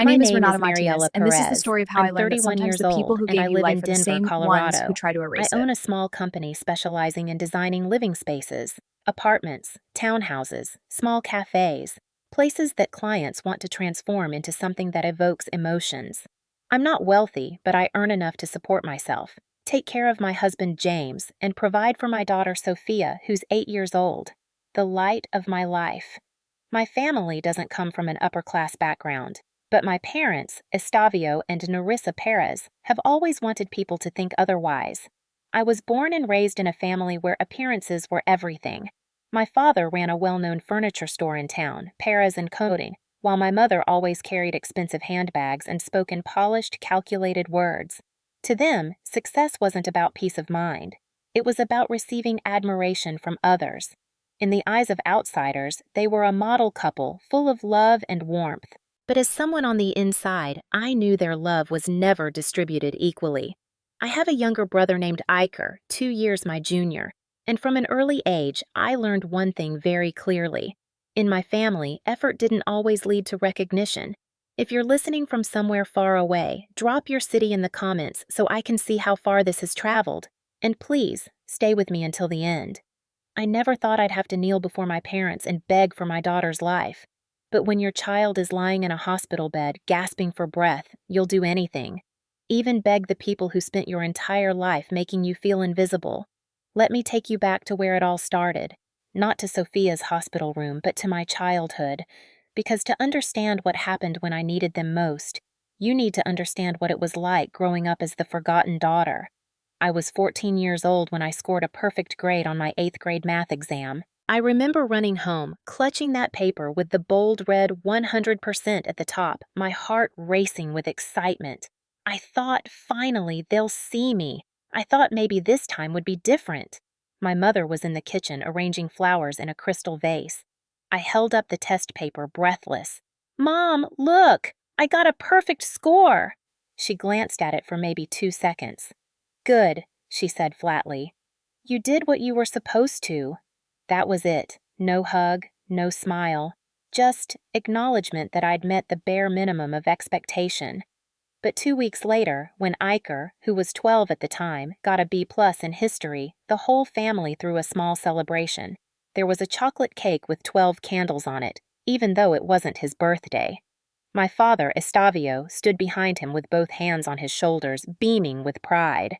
My My name is name Renata is Martinez, Mariela and this is the Perez. story of how I I'm learned that 31 sometimes years the people old, who and gave I you live in life are the Denver, same ones who Colorado. try to I erase it. own a small company specializing in designing living spaces, apartments, townhouses, small cafes, places that clients want to transform into something that evokes emotions. I'm not wealthy, but I earn enough to support myself, take care of my husband James, and provide for my daughter Sophia, who's 8 years old. The light of my life. My family doesn't come from an upper-class background, but my parents, Estavio and Narissa Perez, have always wanted people to think otherwise. I was born and raised in a family where appearances were everything. My father ran a well-known furniture store in town, Perez and Coding, while my mother always carried expensive handbags and spoke in polished, calculated words. To them, success wasn't about peace of mind. It was about receiving admiration from others. In the eyes of outsiders, they were a model couple full of love and warmth. But as someone on the inside, I knew their love was never distributed equally. I have a younger brother named Iker, 2 years my junior, and from an early age, I learned one thing very clearly. In my family, effort didn't always lead to recognition. If you're listening from somewhere far away, drop your city in the comments so I can see how far this has traveled. And please, stay with me until the end. I never thought I'd have to kneel before my parents and beg for my daughter's life. But when your child is lying in a hospital bed, gasping for breath, you'll do anything. Even beg the people who spent your entire life making you feel invisible. Let me take you back to where it all started. Not to Sophia's hospital room, but to my childhood. Because to understand what happened when I needed them most, you need to understand what it was like growing up as the forgotten daughter. I was 14 years old when I scored a perfect grade on my 8th grade math exam. I remember running home, clutching that paper with the bold red 100% at the top, my heart racing with excitement. I thought, finally, they'll see me. I thought maybe this time would be different. My mother was in the kitchen arranging flowers in a crystal vase. I held up the test paper, breathless. "Mom, look! I got a perfect score!" She glanced at it for maybe 2 seconds. "Good," she said flatly. "You did what you were supposed to." That was it. No hug, no smile. Just acknowledgement that I'd met the bare minimum of expectation. But 2 weeks later, when Iker, who was 12 at the time, got a B+ in history, the whole family threw a small celebration. There was a chocolate cake with 12 candles on it, even though it wasn't his birthday. My father, Estavio, stood behind him with both hands on his shoulders, beaming with pride.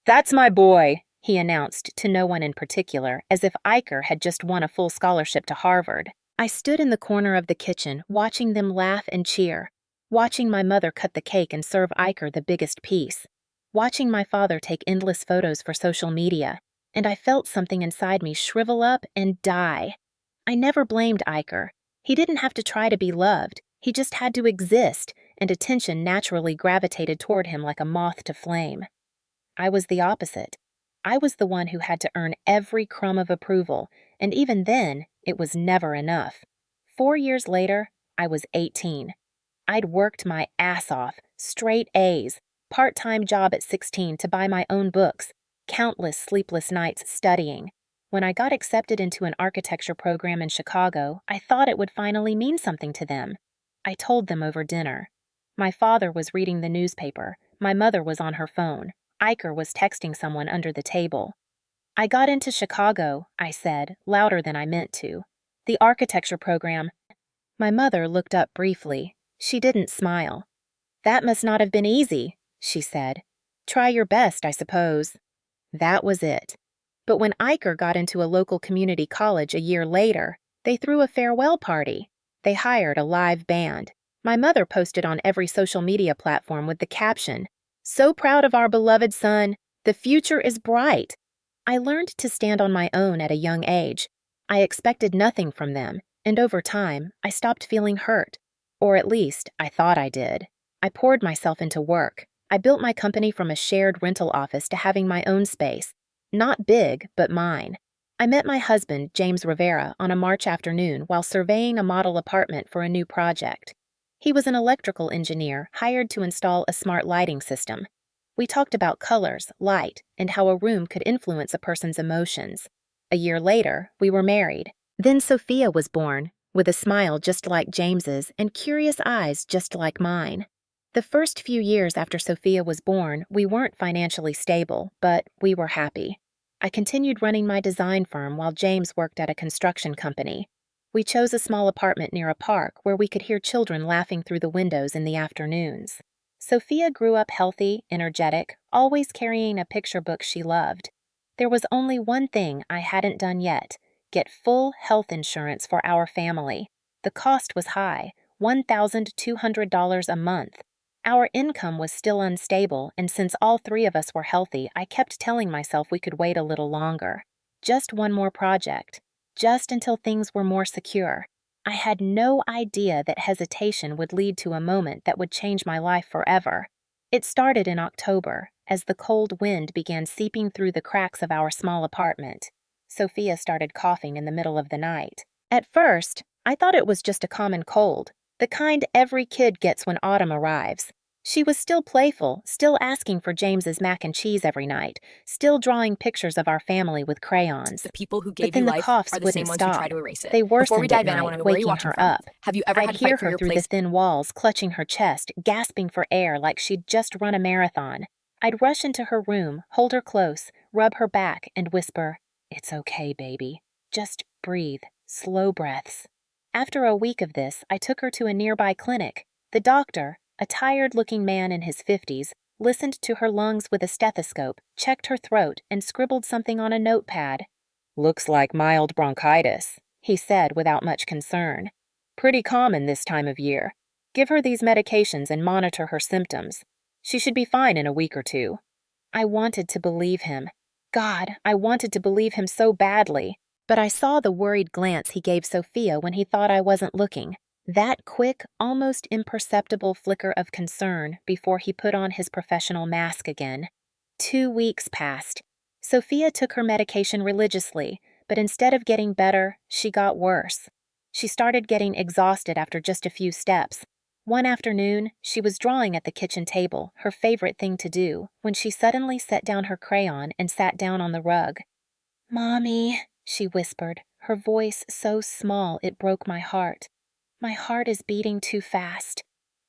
"That's my boy," he announced to no one in particular, as if Iker had just won a full scholarship to Harvard. I stood in the corner of the kitchen, watching them laugh and cheer, watching my mother cut the cake and serve Iker the biggest piece, watching my father take endless photos for social media, and I felt something inside me shrivel up and die. I never blamed Iker. He didn't have to try to be loved. He just had to exist, and attention naturally gravitated toward him like a moth to flame. I was the opposite. I was the one who had to earn every crumb of approval, and even then, it was never enough. 4 years later, I was 18. I'd worked my ass off, straight A's, part-time job at 16 to buy my own books, countless sleepless nights studying. When I got accepted into an architecture program in Chicago, I thought it would finally mean something to them. I told them over dinner. My father was reading the newspaper. My mother was on her phone. Iker was texting someone under the table. "I got into Chicago," I said, louder than I meant to. "The architecture program." My mother looked up briefly. She didn't smile. "That must not have been easy," she said. "Try your best, I suppose." That was it. But when Iker got into a local community college a year later, they threw a farewell party. They hired a live band. My mother posted on every social media platform with the caption, "So proud of our beloved son. The future is bright." I learned to stand on my own at a young age. I expected nothing from them, and over time, I stopped feeling hurt. Or at least, I thought I did. I poured myself into work. I built my company from a shared rental office to having my own space. Not big, but mine. I met my husband, James Rivera, on a March afternoon while surveying a model apartment for a new project. He was an electrical engineer hired to install a smart lighting system. We talked about colors, light, and how a room could influence a person's emotions. A year later, we were married. Then Sophia was born. with a smile just like James's and curious eyes just like mine. The first few years after Sophia was born, we weren't financially stable, but we were happy. I continued running my design firm while James worked at a construction company. We chose a small apartment near a park where we could hear children laughing through the windows in the afternoons. Sophia grew up healthy, energetic, always carrying a picture book she loved. There was only one thing I hadn't done yet: get full health insurance for our family. The cost was high, $1,200 a month. Our income was still unstable, and since all three of us were healthy, I kept telling myself we could wait a little longer. Just one more project. Just until things were more secure. I had no idea that hesitation would lead to a moment that would change my life forever. It started in October, as the cold wind began seeping through the cracks of our small apartment. Sophia started coughing in the middle of the night. At first, I thought it was just a common cold, the kind every kid gets when autumn arrives. She was still playful, still asking for James's mac and cheese every night, still drawing pictures of our family with crayons. The people who But gave then you the life coughs are the same wouldn't ones who stop. try to erase it. They Before we worsened at dive in, I night, want to know where you're waking watching her from. up. Have you ever I'd had to hear fight for her your through the place? thin walls, clutching her chest, gasping for air like she'd just run a marathon. I'd rush into her room, hold her close, rub her back, and whisper, "It's okay, baby. Just breathe. Slow breaths." After a week of this, I took her to a nearby clinic. The doctor, a tired-looking man in his 50s, listened to her lungs with a stethoscope, checked her throat, and scribbled something on a notepad. "Looks like mild bronchitis," he said without much concern. "Pretty common this time of year. Give her these medications and monitor her symptoms. She should be fine in a week or two." I wanted to believe him. God, I wanted to believe him so badly. But I saw the worried glance he gave Sophia when he thought I wasn't looking. That quick, almost imperceptible flicker of concern before he put on his professional mask again. 2 weeks passed. Sophia took her medication religiously, but instead of getting better, she got worse. She started getting exhausted after just a few steps. One afternoon, she was drawing at the kitchen table, her favorite thing to do, when she suddenly set down her crayon and sat down on the rug. "Mommy," she whispered, her voice so small it broke my heart. "My heart is beating too fast."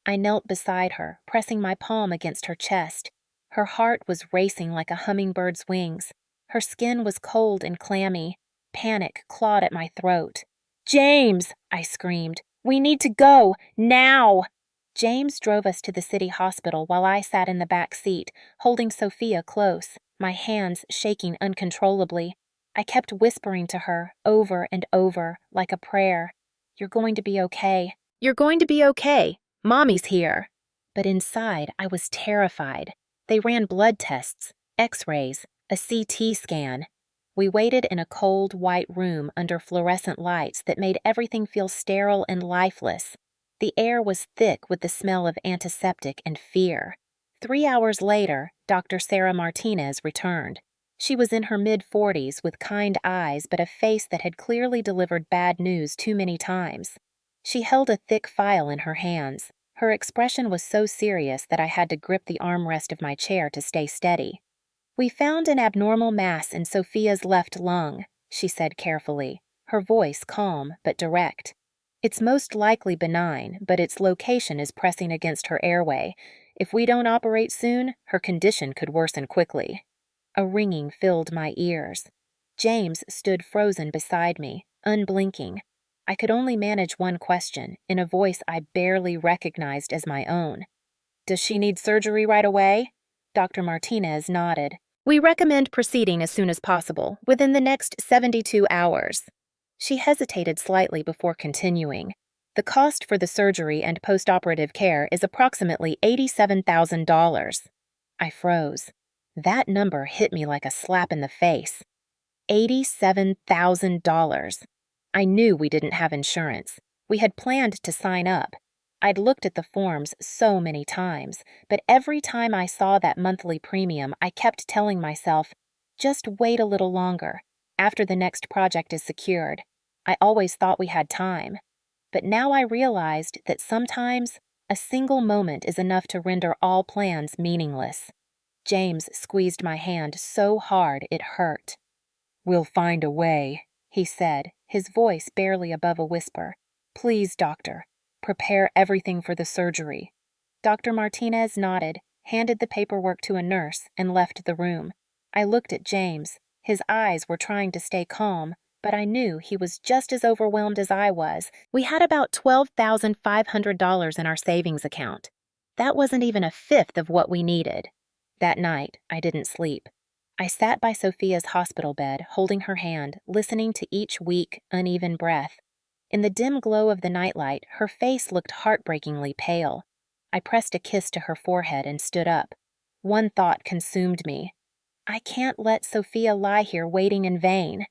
I knelt beside her, pressing my palm against her chest. Her heart was racing like a hummingbird's wings. Her skin was cold and clammy. Panic clawed at my throat. "James!" I screamed. "We need to go! Now!" James drove us to the city hospital while I sat in the back seat, holding Sophia close, my hands shaking uncontrollably. I kept whispering to her, over and over, like a prayer. "You're going to be okay. You're going to be okay. Mommy's here." But inside, I was terrified. They ran blood tests, x-rays, a CT scan. We waited in a cold, white room under fluorescent lights that made everything feel sterile and lifeless. The air was thick with the smell of antiseptic and fear. 3 hours later, Dr. Sarah Martinez returned. She was in her mid-40s with kind eyes but a face that had clearly delivered bad news too many times. She held a thick file in her hands. Her expression was so serious that I had to grip the armrest of my chair to stay steady. "We found an abnormal mass in Sophia's left lung," she said carefully, her voice calm but direct. "It's most likely benign, but its location is pressing against her airway. If we don't operate soon, her condition could worsen quickly." A ringing filled my ears. James stood frozen beside me, unblinking. I could only manage one question, in a voice I barely recognized as my own. "Does she need surgery right away?" Dr. Martinez nodded. "We recommend proceeding as soon as possible, within the next 72 hours. She hesitated slightly before continuing. "The cost for the surgery and post-operative care is approximately $87,000. I froze. That number hit me like a slap in the face. $87,000. I knew we didn't have insurance. We had planned to sign up. I'd looked at the forms so many times, but every time I saw that monthly premium, I kept telling myself, just wait a little longer. After the next project is secured. I always thought we had time. But now I realized that sometimes a single moment is enough to render all plans meaningless. James squeezed my hand so hard it hurt. "We'll find a way," he said, his voice barely above a whisper. Please, doctor, prepare everything for the surgery. Dr. Martinez nodded, handed the paperwork to a nurse, and left the room. I looked at James. His eyes were trying to stay calm, but I knew he was just as overwhelmed as I was. We had about $12,500 in our savings account. That wasn't even a fifth of what we needed. That night, I didn't sleep. I sat by Sophia's hospital bed, holding her hand, listening to each weak, uneven breath. In the dim glow of the nightlight, her face looked heartbreakingly pale. I pressed a kiss to her forehead and stood up. One thought consumed me. I can't let Sophia lie here waiting in vain.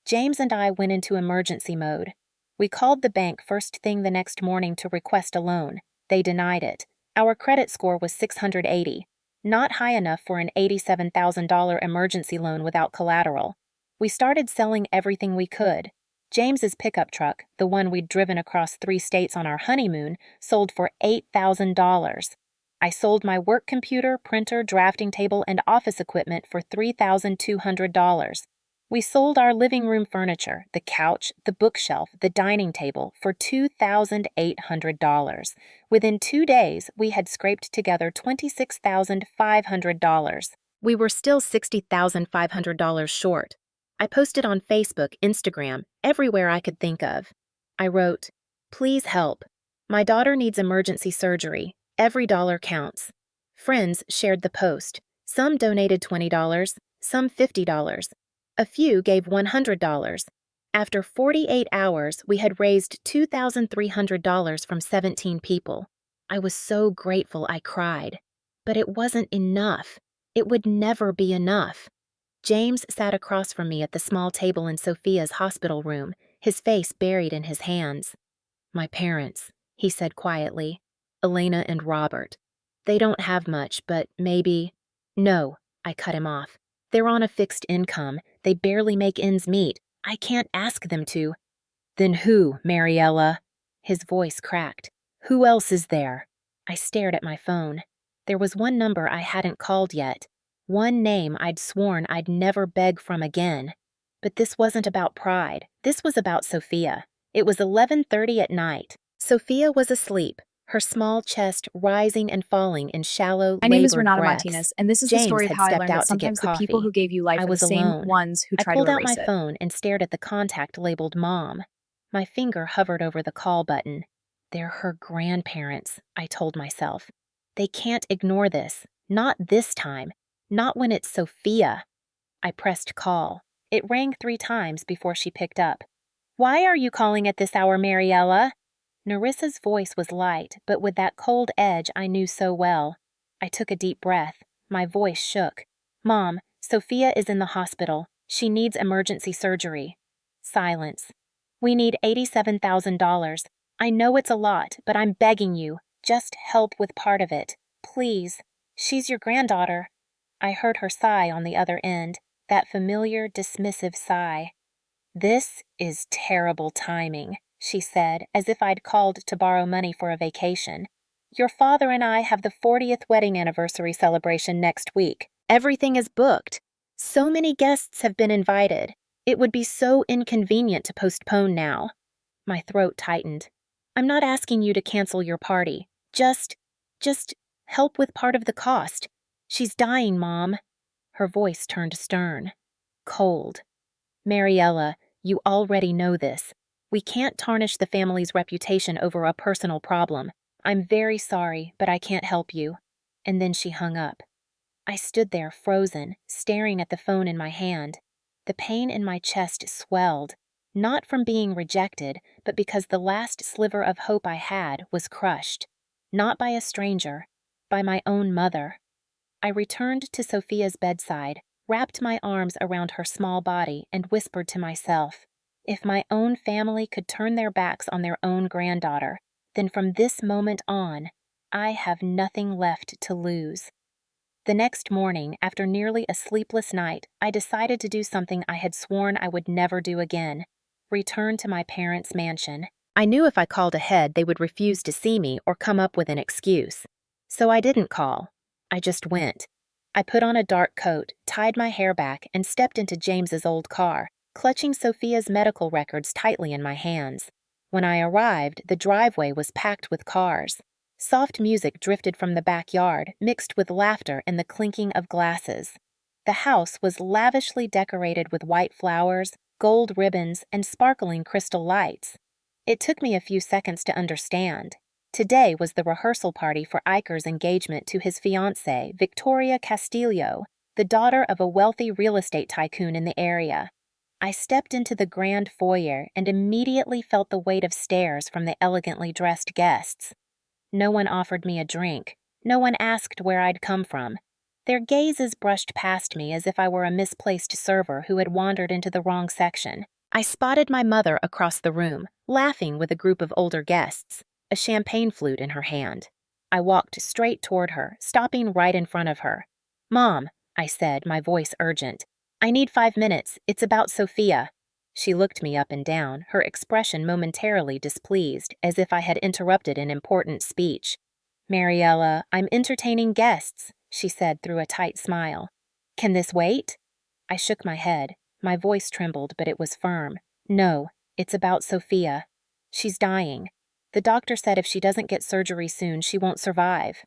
James and I went into emergency mode. We called the bank first thing the next morning to request a loan. They denied it. Our credit score was 680, not high enough for an $87,000 emergency loan without collateral. We started selling everything we could. James's pickup truck, the one we'd driven across 3 states on our honeymoon, sold for $8,000. I sold my work computer, printer, drafting table, and office equipment for $3,200. We sold our living room furniture, the couch, the bookshelf, the dining table, for $2,800. Within 2 days, we had scraped together $26,500. We were still $60,500 short. I posted on Facebook, Instagram, everywhere I could think of. I wrote, "Please help. My daughter needs emergency surgery. Every dollar counts." Friends shared the post. Some donated $20, some $50. A few gave $100. After 48 hours, we had raised $2,300 from 17 people. I was so grateful I cried. But it wasn't enough. It would never be enough. James sat across from me at the small table in Sophia's hospital room, his face buried in his hands. "My parents," he said quietly. "Elena and Robert. They don't have much, but maybe—" "No," I cut him off. "They're on a fixed income. They barely make ends meet. I can't ask them to." "Then who, Mariella?" His voice cracked. "Who else is there?" I stared at my phone. There was one number I hadn't called yet. One name I'd sworn I'd never beg from again. But this wasn't about pride. This was about Sophia. It was 11:30 at night. Sophia was asleep, her small chest rising and falling in shallow, My name is labored Renata breaths. Martinez, and this is the James story of had how I stepped learned out that to get sometimes the people coffee. who gave you life I are the was same alone. ones who I try pulled to out my erase it. phone and stared at the contact labeled Mom. My finger hovered over the call button. They're her grandparents, I told myself. They can't ignore this. Not this time. Not when it's Sophia. I pressed call. It rang 3 times before she picked up. "Why are you calling at this hour, Mariella?" Nerissa's voice was light, but with that cold edge I knew so well. I took a deep breath. My voice shook. "Mom, Sophia is in the hospital. She needs emergency surgery." Silence. "We need $87,000. I know it's a lot, but I'm begging you. Just help with part of it. Please. She's your granddaughter." I heard her sigh on the other end, that familiar, dismissive sigh. "This is terrible timing," she said, as if I'd called to borrow money for a vacation. "Your father and I have the 40th wedding anniversary celebration next week. Everything is booked. So many guests have been invited. It would be so inconvenient to postpone now." My throat tightened. "I'm not asking you to cancel your party. Just help with part of the cost. She's dying, Mom." Her voice turned stern. Cold. "Mariella, you already know this. We can't tarnish the family's reputation over a personal problem. I'm very sorry, but I can't help you." And then she hung up. I stood there frozen, staring at the phone in my hand. The pain in my chest swelled, not from being rejected, but because the last sliver of hope I had was crushed. Not by a stranger, by my own mother. I returned to Sophia's bedside, wrapped my arms around her small body, and whispered to myself, if my own family could turn their backs on their own granddaughter, then from this moment on, I have nothing left to lose. The next morning, after nearly a sleepless night, I decided to do something I had sworn I would never do again: return to my parents' mansion. I knew if I called ahead, they would refuse to see me or come up with an excuse. So I didn't call. I just went. I put on a dark coat, tied my hair back, and stepped into James's old car, clutching Sophia's medical records tightly in my hands. When I arrived, the driveway was packed with cars. Soft music drifted from the backyard, mixed with laughter and the clinking of glasses. The house was lavishly decorated with white flowers, gold ribbons, and sparkling crystal lights. It took me a few seconds to understand. Today was the rehearsal party for Iker's engagement to his fiancée, Victoria Castillo, the daughter of a wealthy real estate tycoon in the area. I stepped into the grand foyer and immediately felt the weight of stares from the elegantly dressed guests. No one offered me a drink. No one asked where I'd come from. Their gazes brushed past me as if I were a misplaced server who had wandered into the wrong section. I spotted my mother across the room, laughing with a group of older guests, a champagne flute in her hand. I walked straight toward her, stopping right in front of her. "Mom," I said, my voice urgent. "I need 5 minutes. It's about Sophia." She looked me up and down, her expression momentarily displeased, as if I had interrupted an important speech. "Mariella, I'm entertaining guests," she said through a tight smile. "Can this wait?" I shook my head. My voice trembled, but it was firm. "No, it's about Sophia. She's dying. The doctor said if she doesn't get surgery soon, she won't survive."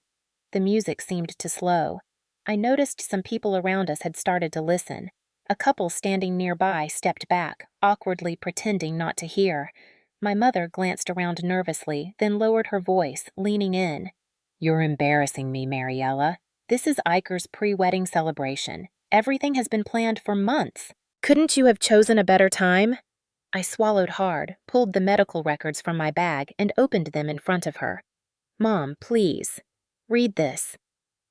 The music seemed to slow. I noticed some people around us had started to listen. A couple standing nearby stepped back, awkwardly pretending not to hear. My mother glanced around nervously, then lowered her voice, leaning in. "You're embarrassing me, Mariella. This is Iker's pre-wedding celebration. Everything has been planned for months. Couldn't you have chosen a better time?" I swallowed hard, pulled the medical records from my bag, and opened them in front of her. "Mom, please. Read this.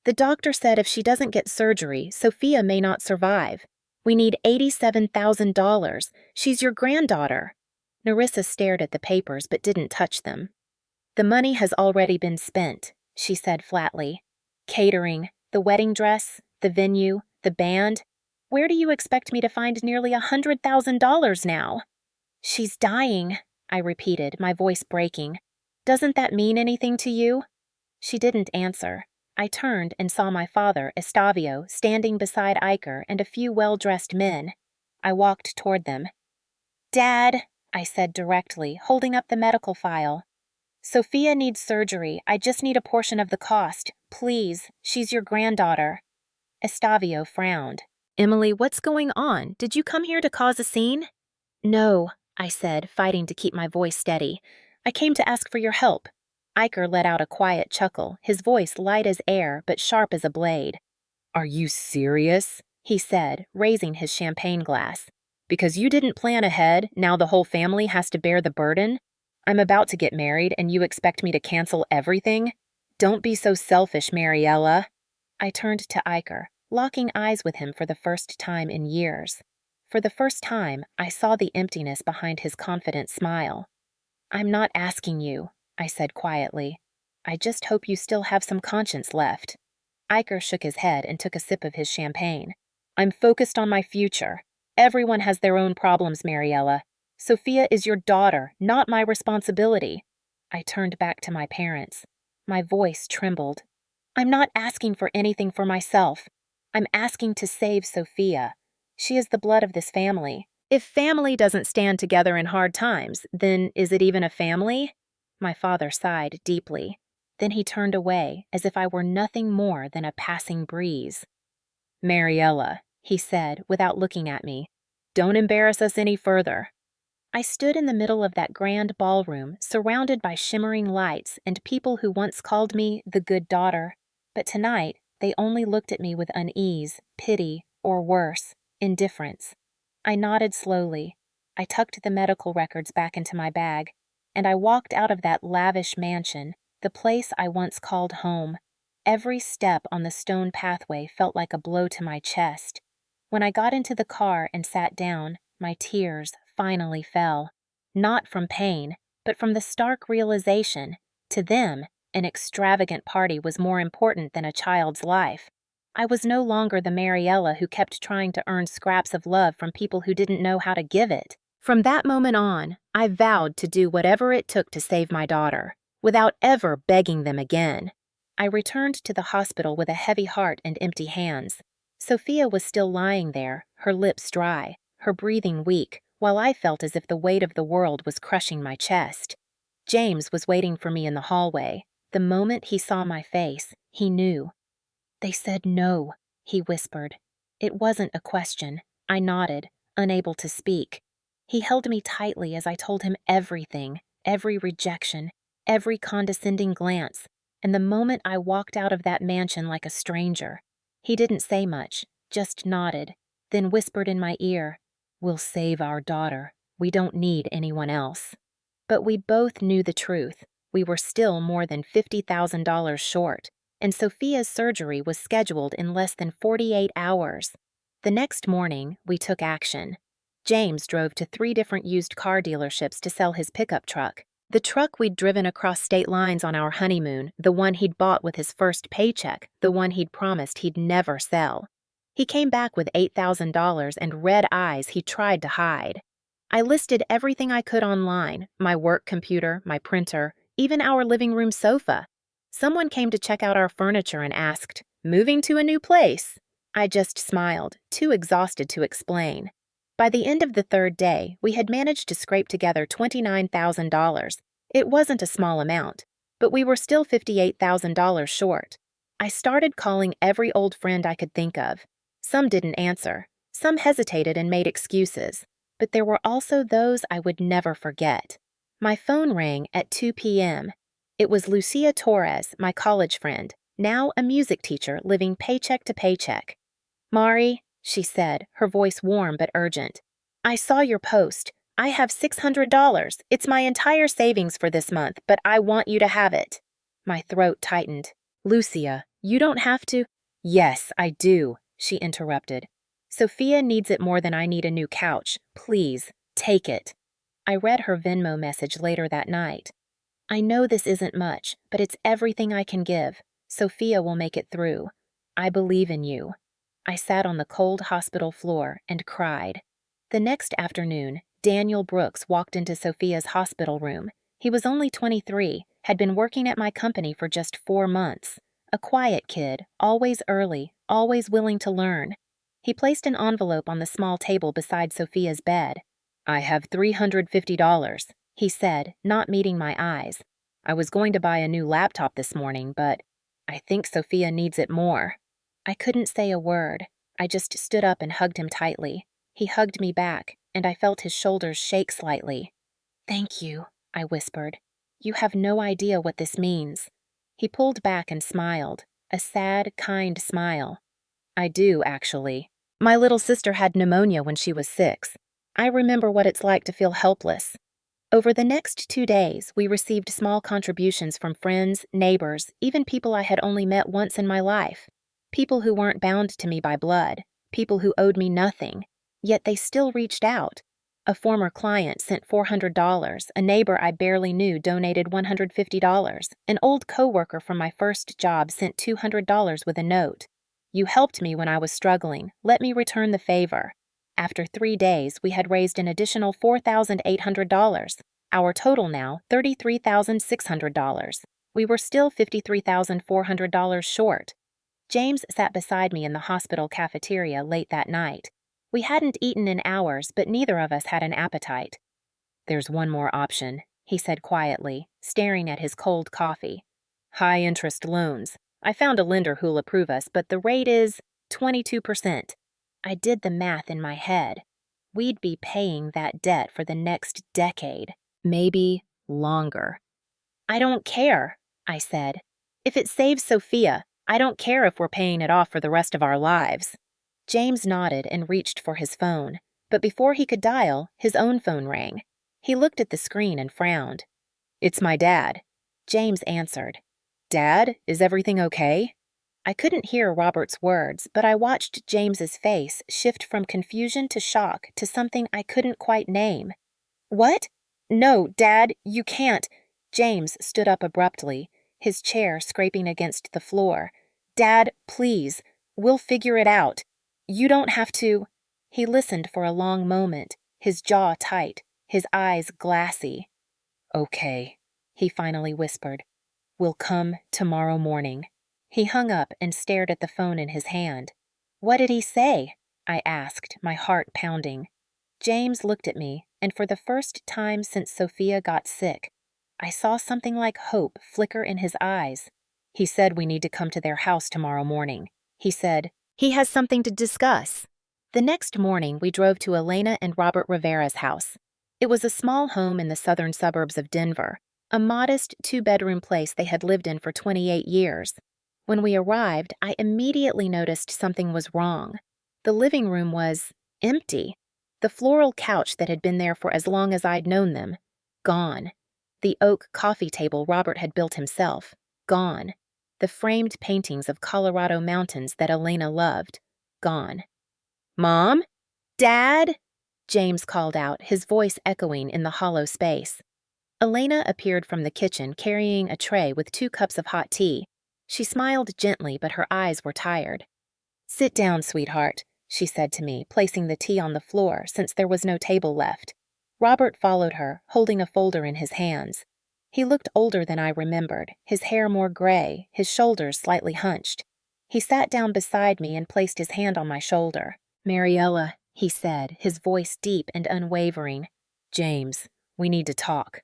The doctor said if she doesn't get surgery, Sophia may not survive. We need $87,000. She's your granddaughter." Nerissa stared at the papers but didn't touch them. "The money has already been spent," she said flatly. "Catering, the wedding dress, the venue, the band. Where do you expect me to find nearly $100,000 now?" "She's dying," I repeated, my voice breaking. "Doesn't that mean anything to you?" She didn't answer. I turned and saw my father, Estavio, standing beside Iker and a few well-dressed men. I walked toward them. "Dad," I said directly, holding up the medical file. "Sophia needs surgery. I just need a portion of the cost. Please, she's your granddaughter." Estavio frowned. "Emily, what's going on? Did you come here to cause a scene?" "No," I said, fighting to keep my voice steady. "I came to ask for your help." Iker let out a quiet chuckle, his voice light as air but sharp as a blade. "Are you serious?" he said, raising his champagne glass. "Because you didn't plan ahead, now the whole family has to bear the burden? I'm about to get married and you expect me to cancel everything? Don't be so selfish, Mariella." I turned to Iker, locking eyes with him for the first time in years. For the first time, I saw the emptiness behind his confident smile. "I'm not asking you," I said quietly. "I just hope you still have some conscience left." Iker shook his head and took a sip of his champagne. "I'm focused on my future. Everyone has their own problems, Mariella. Sophia is your daughter, not my responsibility." I turned back to my parents. My voice trembled. "I'm not asking for anything for myself. I'm asking to save Sophia. She is the blood of this family. If family doesn't stand together in hard times, then is it even a family?" My father sighed deeply. Then he turned away, as if I were nothing more than a passing breeze. "Mariella," he said, without looking at me, "don't embarrass us any further." I stood in the middle of that grand ballroom, surrounded by shimmering lights and people who once called me the good daughter. But tonight, they only looked at me with unease, pity, or worse, indifference. I nodded slowly. I tucked the medical records back into my bag, and I walked out of that lavish mansion, the place I once called home. Every step on the stone pathway felt like a blow to my chest. When I got into the car and sat down, my tears finally fell. Not from pain, but from the stark realization, to them, an extravagant party was more important than a child's life. I was no longer the Mariella who kept trying to earn scraps of love from people who didn't know how to give it. From that moment on, I vowed to do whatever it took to save my daughter, without ever begging them again. I returned to the hospital with a heavy heart and empty hands. Sophia was still lying there, her lips dry, her breathing weak, while I felt as if the weight of the world was crushing my chest. James was waiting for me in the hallway. The moment he saw my face, he knew. "They said no," he whispered. It wasn't a question. I nodded, unable to speak. He held me tightly as I told him everything, every rejection, every condescending glance, and the moment I walked out of that mansion like a stranger. He didn't say much, just nodded, then whispered in my ear, "We'll save our daughter. We don't need anyone else." But we both knew the truth. We were still more than $50,000 short, and Sophia's surgery was scheduled in less than 48 hours. The next morning, we took action. James drove to 3 different used car dealerships to sell his pickup truck. The truck we'd driven across state lines on our honeymoon, the one he'd bought with his first paycheck, the one he'd promised he'd never sell. He came back with $8,000 and red eyes he tried to hide. I listed everything I could online, my work computer, my printer, even our living room sofa. Someone came to check out our furniture and asked, "Moving to a new place?" I just smiled, too exhausted to explain. By the end of the 3rd day, we had managed to scrape together $29,000. It wasn't a small amount, but we were still $58,000 short. I started calling every old friend I could think of. Some didn't answer. Some hesitated and made excuses. But there were also those I would never forget. My phone rang at 2 p.m. It was Lucia Torres, my college friend, now a music teacher living paycheck to paycheck. "Mari," she said, her voice warm but urgent, "I saw your post. I have $600. It's my entire savings for this month, but I want you to have it." My throat tightened. "Lucia, you don't have to—" "Yes, I do," she interrupted. "Sophia needs it more than I need a new couch. Please, take it." I read her Venmo message later that night. "I know this isn't much, but it's everything I can give. Sophia will make it through. I believe in you." I sat on the cold hospital floor and cried. The next afternoon, Daniel Brooks walked into Sophia's hospital room. He was only 23, had been working at my company for just 4 months. A quiet kid, always early, always willing to learn. He placed an envelope on the small table beside Sophia's bed. "I have $350, he said, not meeting my eyes. "I was going to buy a new laptop this morning, but I think Sophia needs it more." I couldn't say a word. I just stood up and hugged him tightly. He hugged me back, and I felt his shoulders shake slightly. "Thank you," I whispered. "You have no idea what this means." He pulled back and smiled, a sad, kind smile. "I do, actually. My little sister had pneumonia when she was 6. I remember what it's like to feel helpless." Over the next 2 days, we received small contributions from friends, neighbors, even people I had only met once in my life. People who weren't bound to me by blood, people who owed me nothing, yet they still reached out. A former client sent $400, a neighbor I barely knew donated $150, an old coworker from my first job sent $200 with a note. "You helped me when I was struggling. Let me return the favor." After 3 days, we had raised an additional $4,800. Our total now, $33,600. We were still $53,400 short. James sat beside me in the hospital cafeteria late that night. We hadn't eaten in hours, but neither of us had an appetite. "There's one more option," he said quietly, staring at his cold coffee. "High-interest loans. I found a lender who'll approve us, but the rate is 22%. I did the math in my head. We'd be paying that debt for the next decade, maybe longer. "I don't care," I said. "If it saves Sophia, I don't care if we're paying it off for the rest of our lives." James nodded and reached for his phone, but before he could dial, his own phone rang. He looked at the screen and frowned. "It's my dad." James answered. "Dad, is everything okay?" I couldn't hear Robert's words, but I watched James's face shift from confusion to shock to something I couldn't quite name. "What? No, Dad, you can't." James stood up abruptly, his chair scraping against the floor. "Dad, please. We'll figure it out. You don't have to." He listened for a long moment, his jaw tight, his eyes glassy. "Okay," he finally whispered. "We'll come tomorrow morning." He hung up and stared at the phone in his hand. "What did he say?" I asked, my heart pounding. James looked at me, and for the first time since Sophia got sick, I saw something like hope flicker in his eyes. He said we need to come to their house tomorrow morning. He said, he has something to discuss. The next morning, we drove to Elena and Robert Rivera's house. It was a small home in the southern suburbs of Denver, a modest two-bedroom place they had lived in for 28 years. When we arrived, I immediately noticed something was wrong. The living room was empty. The floral couch that had been there for as long as I'd known them, gone. The oak coffee table Robert had built himself, gone. The framed paintings of Colorado mountains that Elena loved, gone. "Mom? Dad?" James called out, his voice echoing in the hollow space. Elena appeared from the kitchen carrying a tray with 2 cups of hot tea. She smiled gently, but her eyes were tired. "Sit down, sweetheart," she said to me, placing the tea on the floor since there was no table left. Robert followed her, holding a folder in his hands. He looked older than I remembered, his hair more gray, his shoulders slightly hunched. He sat down beside me and placed his hand on my shoulder. "Mariella," he said, his voice deep and unwavering. "James, we need to talk."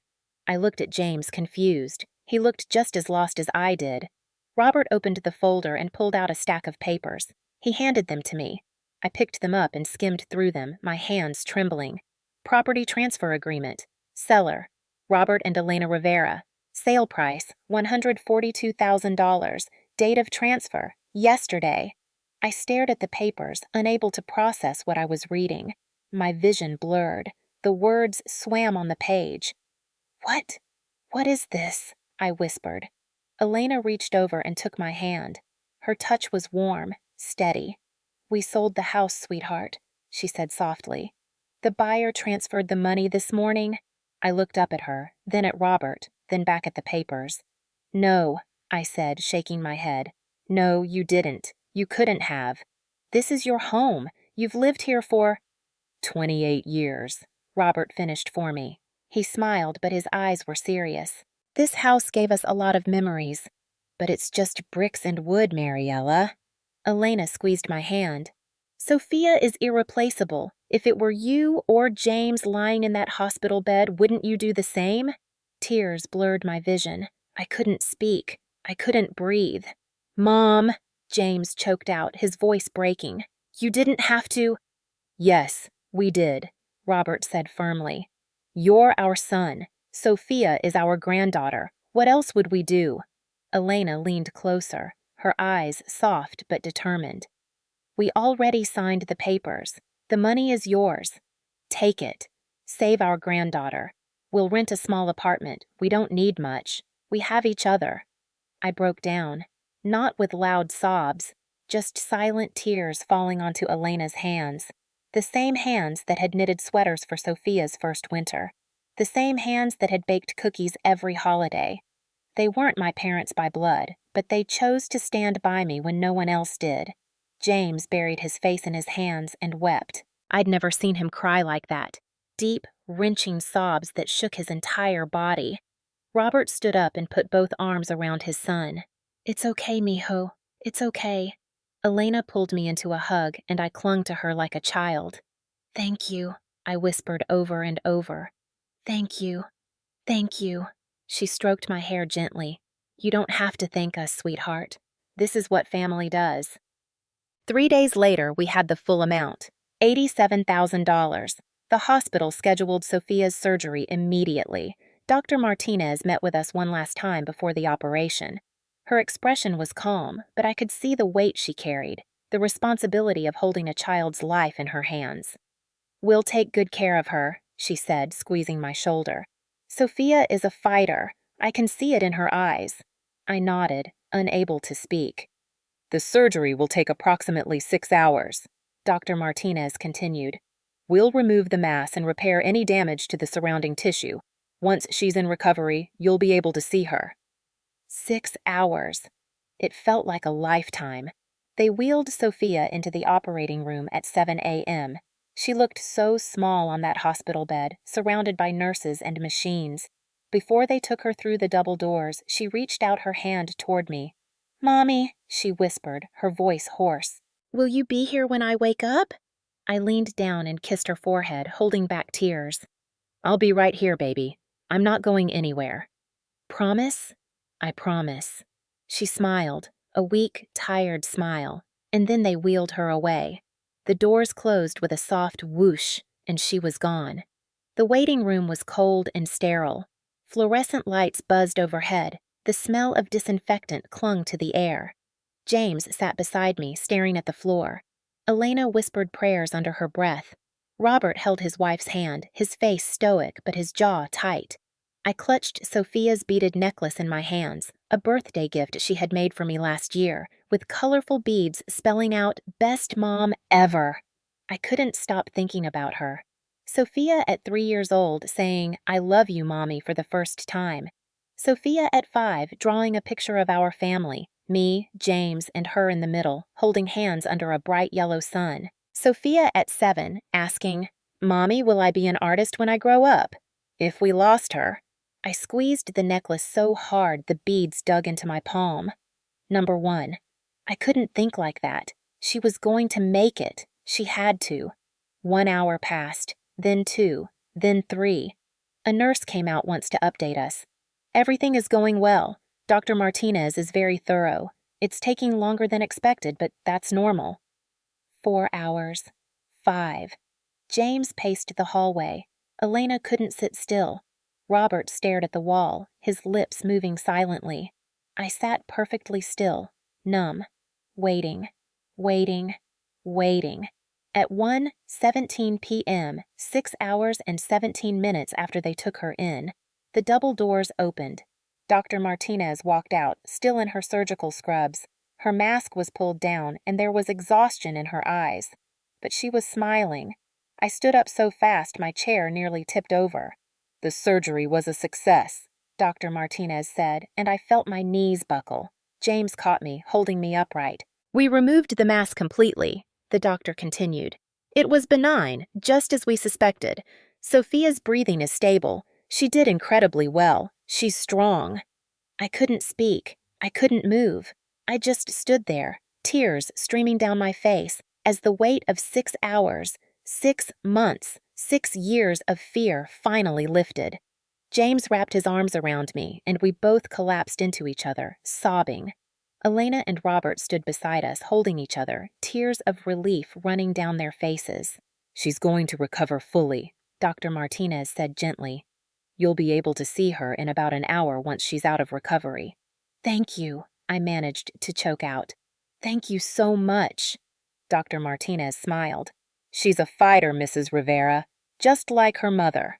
I looked at James, confused. He looked just as lost as I did. Robert opened the folder and pulled out a stack of papers. He handed them to me. I picked them up and skimmed through them, my hands trembling. Property transfer agreement. Seller, Robert and Elena Rivera. Sale price, $142,000. Date of transfer, yesterday. I stared at the papers, unable to process what I was reading. My vision blurred. The words swam on the page. "What? What is this?" I whispered. Elena reached over and took my hand. Her touch was warm, steady. "We sold the house, sweetheart," she said softly. "The buyer transferred the money this morning." I looked up at her, then at Robert, then back at the papers. "No," I said, shaking my head. "No, you didn't. You couldn't have. This is your home. You've lived here for 28 years, Robert finished for me. He smiled, but his eyes were serious. "This house gave us a lot of memories, but it's just bricks and wood, Mariella." Elena squeezed my hand. "Sophia is irreplaceable. If it were you or James lying in that hospital bed, wouldn't you do the same?" Tears blurred my vision. I couldn't speak. I couldn't breathe. "Mom," James choked out, his voice breaking. "You didn't have to—" "Yes, we did," Robert said firmly. "You're our son. Sophia is our granddaughter. What else would we do?" Elena leaned closer, her eyes soft but determined. "We already signed the papers. The money is yours. Take it. Save our granddaughter. We'll rent a small apartment. We don't need much. We have each other." I broke down, not with loud sobs, just silent tears falling onto Elena's hands. The same hands that had knitted sweaters for Sophia's first winter. The same hands that had baked cookies every holiday. They weren't my parents by blood, but they chose to stand by me when no one else did. James buried his face in his hands and wept. I'd never seen him cry like that. Deep, wrenching sobs that shook his entire body. Robert stood up and put both arms around his son. "It's okay, mijo. It's okay." Elena pulled me into a hug, and I clung to her like a child. "Thank you," I whispered over and over. "Thank you. Thank you." She stroked my hair gently. "You don't have to thank us, sweetheart. This is what family does." 3 days later, we had the full amount, $87,000. The hospital scheduled Sophia's surgery immediately. Dr. Martinez met with us one last time before the operation. Her expression was calm, but I could see the weight she carried, the responsibility of holding a child's life in her hands. "We'll take good care of her," she said, squeezing my shoulder. "Sophia is a fighter. I can see it in her eyes." I nodded, unable to speak. "The surgery will take approximately 6 hours," Dr. Martinez continued. "We'll remove the mass and repair any damage to the surrounding tissue. Once she's in recovery, you'll be able to see her." 6 hours. It felt like a lifetime. They wheeled Sophia into the operating room at 7 a.m. She looked so small on that hospital bed, surrounded by nurses and machines. Before they took her through the double doors, she reached out her hand toward me. "Mommy," she whispered, her voice hoarse. "Will you be here when I wake up?" I leaned down and kissed her forehead, holding back tears. I'll be right here, baby. I'm not going anywhere. Promise? I promise. She smiled, a weak, tired smile, and then they wheeled her away. The doors closed with a soft whoosh, and she was gone. The waiting room was cold and sterile. Fluorescent lights buzzed overhead. The smell of disinfectant clung to the air. James sat beside me, staring at the floor. Elena whispered prayers under her breath. Robert held his wife's hand, his face stoic but his jaw tight. I clutched Sophia's beaded necklace in my hands, a birthday gift she had made for me last year, with colorful beads spelling out "Best Mom Ever." I couldn't stop thinking about her. Sophia at 3 years old saying, "I love you, Mommy," for the first time. Sophia at 5 drawing a picture of our family, me, James, and her in the middle, holding hands under a bright yellow sun. Sophia at 7 asking, "Mommy, will I be an artist when I grow up?" If we lost her. I squeezed the necklace so hard the beads dug into my palm. Number 1. I couldn't think like that. She was going to make it. She had to. 1 hour passed, then 2, then 3. A nurse came out once to update us. "Everything is going well. Dr. Martinez is very thorough. It's taking longer than expected, but that's normal." 4 hours. 5. James paced the hallway. Elena couldn't sit still. Robert stared at the wall, his lips moving silently. I sat perfectly still, numb, waiting, waiting, waiting. At 1:17 p.m., 6 hours and 17 minutes after they took her in, the double doors opened. Dr. Martinez walked out, still in her surgical scrubs. Her mask was pulled down, and there was exhaustion in her eyes. But she was smiling. I stood up so fast my chair nearly tipped over. "The surgery was a success," Dr. Martinez said, and I felt my knees buckle. James caught me, holding me upright. "We removed the mass completely," the doctor continued. "It was benign, just as we suspected. Sophia's breathing is stable. She did incredibly well. She's strong." I couldn't speak. I couldn't move. I just stood there, tears streaming down my face, as the weight of 6 hours, 6 months, 6 years of fear finally lifted. James wrapped his arms around me, and we both collapsed into each other, sobbing. Elena and Robert stood beside us, holding each other, tears of relief running down their faces. "She's going to recover fully," Dr. Martinez said gently. "You'll be able to see her in about an hour once she's out of recovery." "Thank you," I managed to choke out. "Thank you so much." Dr. Martinez smiled. "She's a fighter, Mrs. Rivera, just like her mother."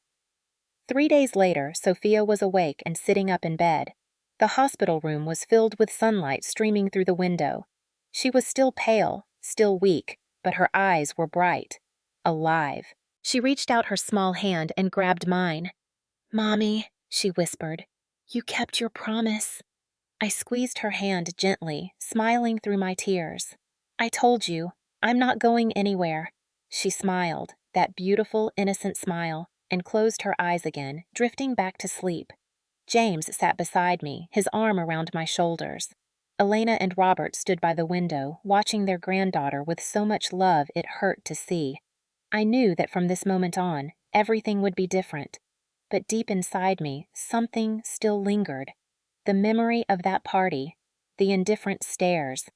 3 days later, Sophia was awake and sitting up in bed. The hospital room was filled with sunlight streaming through the window. She was still pale, still weak, but her eyes were bright, alive. She reached out her small hand and grabbed mine. "Mommy," she whispered, "you kept your promise." I squeezed her hand gently, smiling through my tears. "I told you, I'm not going anywhere." She smiled, that beautiful, innocent smile, and closed her eyes again, drifting back to sleep. James sat beside me, his arm around my shoulders. Elena and Robert stood by the window, watching their granddaughter with so much love it hurt to see. I knew that from this moment on, everything would be different. But deep inside me, something still lingered. The memory of that party, the indifferent stares,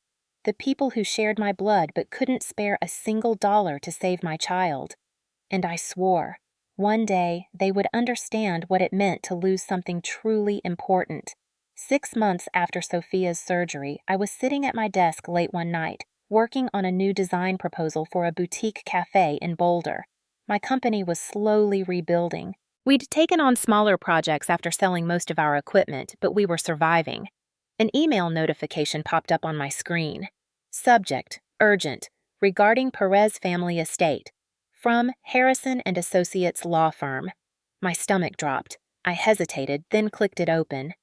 the people who shared my blood but couldn't spare a single dollar to save my child. And I swore, one day they would understand what it meant to lose something truly important. 6 months after Sophia's surgery, I was sitting at my desk late one night, working on a new design proposal for a boutique cafe in Boulder. My company was slowly rebuilding. We'd taken on smaller projects after selling most of our equipment, but we were surviving. An email notification popped up on my screen. Subject, urgent, regarding Perez family estate. From Harrison and Associates Law Firm. My stomach dropped. I hesitated, then clicked it open.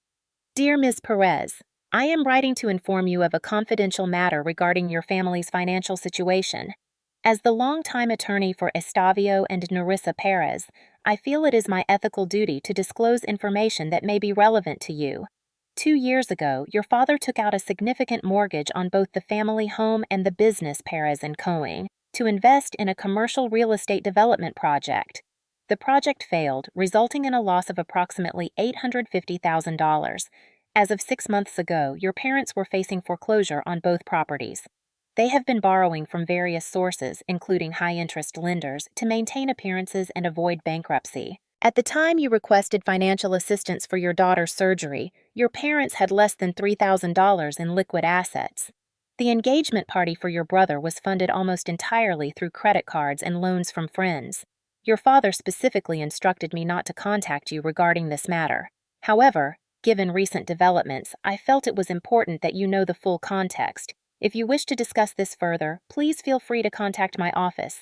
"Dear Ms. Perez, I am writing to inform you of a confidential matter regarding your family's financial situation. As the longtime attorney for Estavio and Narissa Perez, I feel it is my ethical duty to disclose information that may be relevant to you. 2 years ago, your father took out a significant mortgage on both the family home and the business Perez & Coing. to invest in a commercial real estate development project. The project failed, resulting in a loss of approximately $850,000. As of 6 months ago, your parents were facing foreclosure on both properties. They have been borrowing from various sources, including high-interest lenders, to maintain appearances and avoid bankruptcy. At the time you requested financial assistance for your daughter's surgery, your parents had less than $3,000 in liquid assets. The engagement party for your brother was funded almost entirely through credit cards and loans from friends. Your father specifically instructed me not to contact you regarding this matter. However, given recent developments, I felt it was important that you know the full context. If you wish to discuss this further, please feel free to contact my office.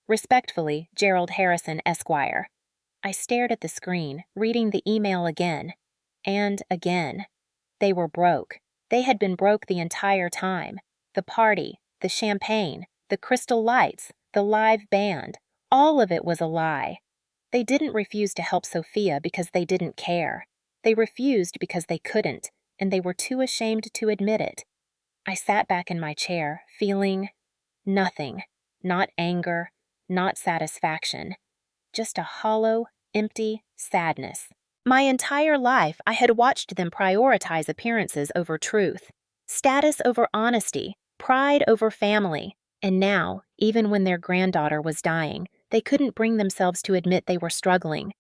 Respectfully, Gerald Harrison, Esquire. I stared at the screen, reading the email again. And again. They were broke. They had been broke the entire time. The party, the champagne, the crystal lights, the live band, all of it was a lie. They didn't refuse to help Sophia because they didn't care. They refused because they couldn't, and they were too ashamed to admit it. I sat back in my chair, feeling nothing. Not anger, not satisfaction. Just a hollow, empty sadness. My entire life, I had watched them prioritize appearances over truth, status over honesty, pride over family, and now, even when their granddaughter was dying, they couldn't bring themselves to admit they were struggling.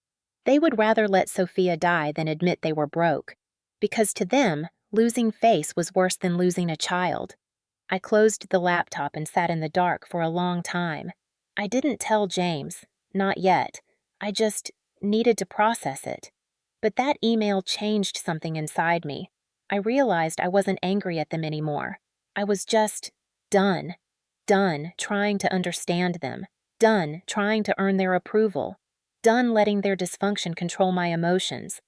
They would rather let Sophia die than admit they were broke, because to them, losing face was worse than losing a child. I closed the laptop and sat in the dark for a long time. I didn't tell James, not yet. I just needed to process it. But that email changed something inside me. I realized I wasn't angry at them anymore. I was just done. Done trying to understand them. Done trying to earn their approval. Done letting their dysfunction control my emotions.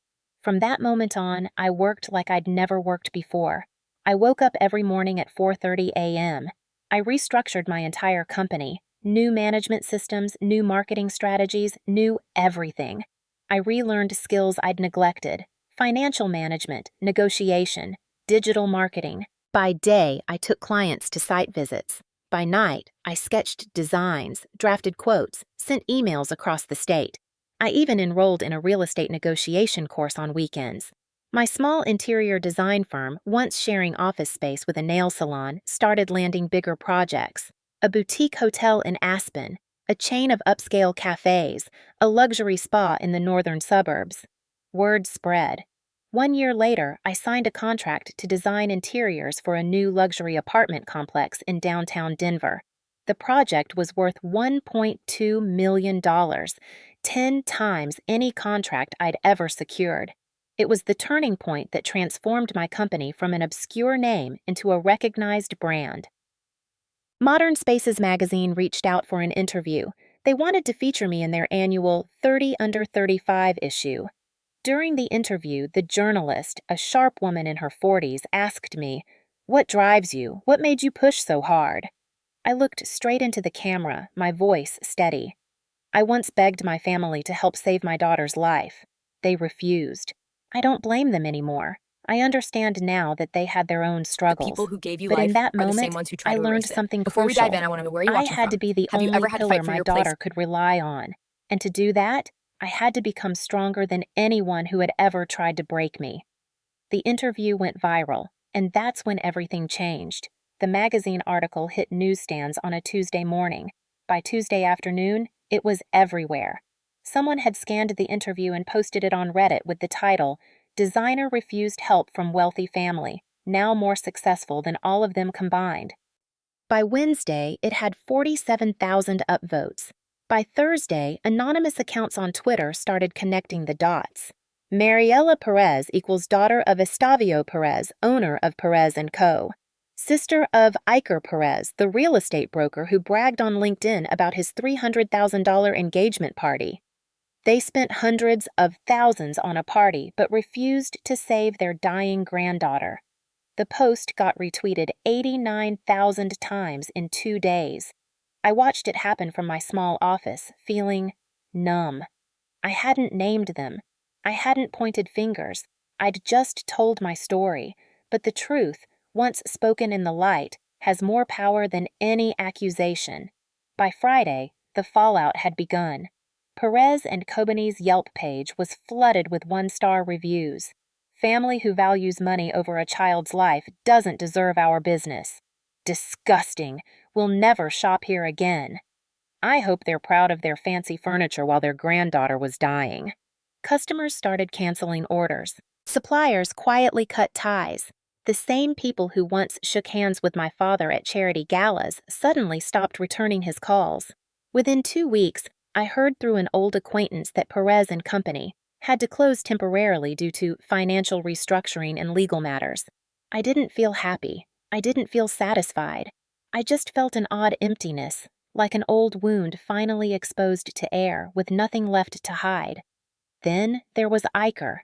From that moment on, I worked like I'd never worked before. I woke up every morning at 4:30 a.m. I restructured my entire company. New management systems, new marketing strategies, new everything. I relearned skills I'd neglected: financial management, negotiation, digital marketing. By day, I took clients to site visits. By night, I sketched designs, drafted quotes, sent emails across the state. I even enrolled in a real estate negotiation course on weekends. My small interior design firm, once sharing office space with a nail salon, started landing bigger projects. A boutique hotel in Aspen, a chain of upscale cafes, a luxury spa in the northern suburbs. Word spread. 1 year later, I signed a contract to design interiors for a new luxury apartment complex in downtown Denver. The project was worth $1.2 million, 10 times any contract I'd ever secured. It was the turning point that transformed my company from an obscure name into a recognized brand. Modern Spaces magazine reached out for an interview. They wanted to feature me in their annual 30 Under 35 issue. During the interview, the journalist, a sharp woman in her 40s, asked me, "What drives you? What made you push so hard?" I looked straight into the camera, my voice steady. "I once begged my family to help save my daughter's life. They refused. I don't blame them anymore. I understand now that they had their own The struggles. people who gave you But in life that are the same moment, ones who try I to learned erase it. something Before we crucial. dive in, I want to know where you're I watching had from. to be the Have you only ever had to pillar fight for my your place? daughter could rely on. And to do that, I had to become stronger than anyone who had ever tried to break me. The interview went viral, and that's when everything changed. The magazine article hit newsstands on a Tuesday morning. By Tuesday afternoon, it was everywhere. Someone had scanned the interview and posted it on Reddit with the title, "Designer Refused Help from Wealthy Family, Now More Successful Than All of Them Combined." By Wednesday, it had 47,000 upvotes. By Thursday, anonymous accounts on Twitter started connecting the dots. Mariela Perez equals daughter of Estavio Perez, owner of Perez & Co., sister of Iker Perez, the real estate broker who bragged on LinkedIn about his $300,000 engagement party. They spent hundreds of thousands on a party but refused to save their dying granddaughter. The post got retweeted 89,000 times in 2 days. I watched it happen from my small office, feeling numb. I hadn't named them. I hadn't pointed fingers. I'd just told my story. But the truth, once spoken in the light, has more power than any accusation. By Friday, the fallout had begun. Perez and Kobani's Yelp page was flooded with one-star reviews. Family who values money over a child's life doesn't deserve our business. Disgusting. We'll never shop here again. I hope they're proud of their fancy furniture while their granddaughter was dying. Customers started canceling orders. Suppliers quietly cut ties. The same people who once shook hands with my father at charity galas suddenly stopped returning his calls. Within 2 weeks, I heard through an old acquaintance that Perez and Company had to close temporarily due to financial restructuring and legal matters. I didn't feel happy. I didn't feel satisfied. I just felt an odd emptiness, like an old wound finally exposed to air with nothing left to hide. Then there was Iker.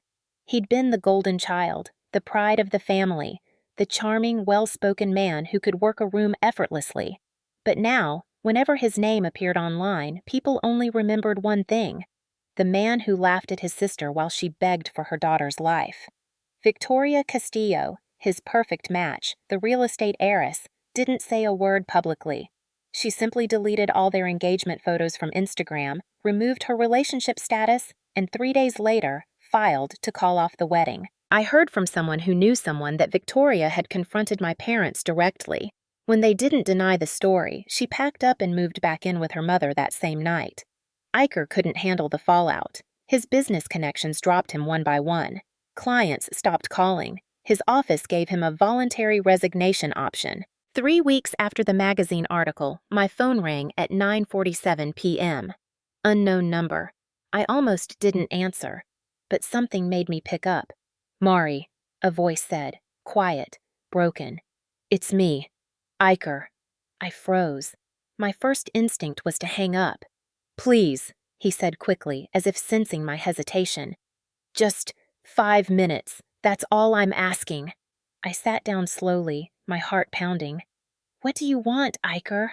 He'd been the golden child, the pride of the family, the charming, well-spoken man who could work a room effortlessly. But now, whenever his name appeared online, people only remembered one thing: the man who laughed at his sister while she begged for her daughter's life. Victoria Castillo, his perfect match, the real estate heiress, didn't say a word publicly. She simply deleted all their engagement photos from Instagram, removed her relationship status, and 3 days later, filed to call off the wedding. I heard from someone who knew someone that Victoria had confronted my parents directly. When they didn't deny the story, she packed up and moved back in with her mother that same night. Iker couldn't handle the fallout. His business connections dropped him one by one. Clients stopped calling. His office gave him a voluntary resignation option. 3 weeks after the magazine article, my phone rang at 9:47 p.m. Unknown number. I almost didn't answer, but something made me pick up. "Mari," a voice said, quiet, broken. "It's me, Iker." I froze. My first instinct was to hang up. "Please," he said quickly, as if sensing my hesitation. "Just 5 minutes. That's all I'm asking." I sat down slowly, my heart pounding. "What do you want, Iker?"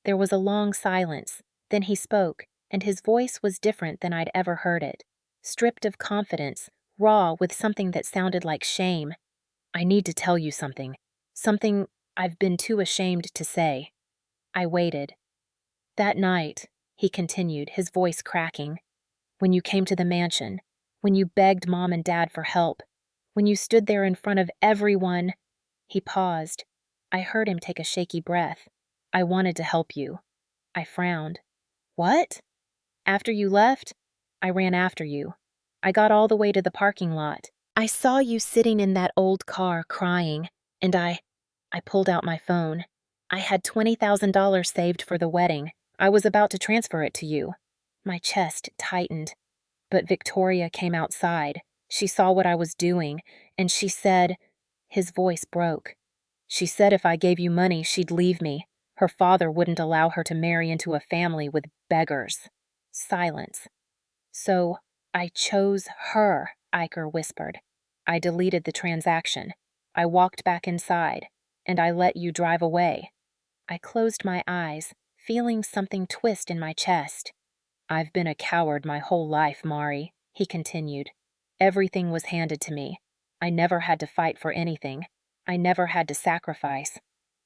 There was a long silence. Then he spoke, and his voice was different than I'd ever heard it. Stripped of confidence, raw with something that sounded like shame. "I need to tell you something. Something I've been too ashamed to say." I waited. "That night," he continued, his voice cracking, "when you came to the mansion, when you begged Mom and Dad for help, when you stood there in front of everyone—" He paused. I heard him take a shaky breath. "I wanted to help you." I frowned. "What?" "After you left, I ran after you. I got all the way to the parking lot. I saw you sitting in that old car crying, and I pulled out my phone. I had $20,000 saved for the wedding. I was about to transfer it to you." My chest tightened. But Victoria came outside. She saw what I was doing, and she said— His voice broke. "She said if I gave you money, she'd leave me. Her father wouldn't allow her to marry into a family with beggars." Silence. "So I chose her," Iker whispered. "I deleted the transaction. I walked back inside, and I let you drive away." I closed my eyes, feeling something twist in my chest. "I've been a coward my whole life, Mari," he continued. "Everything was handed to me. I never had to fight for anything. I never had to sacrifice.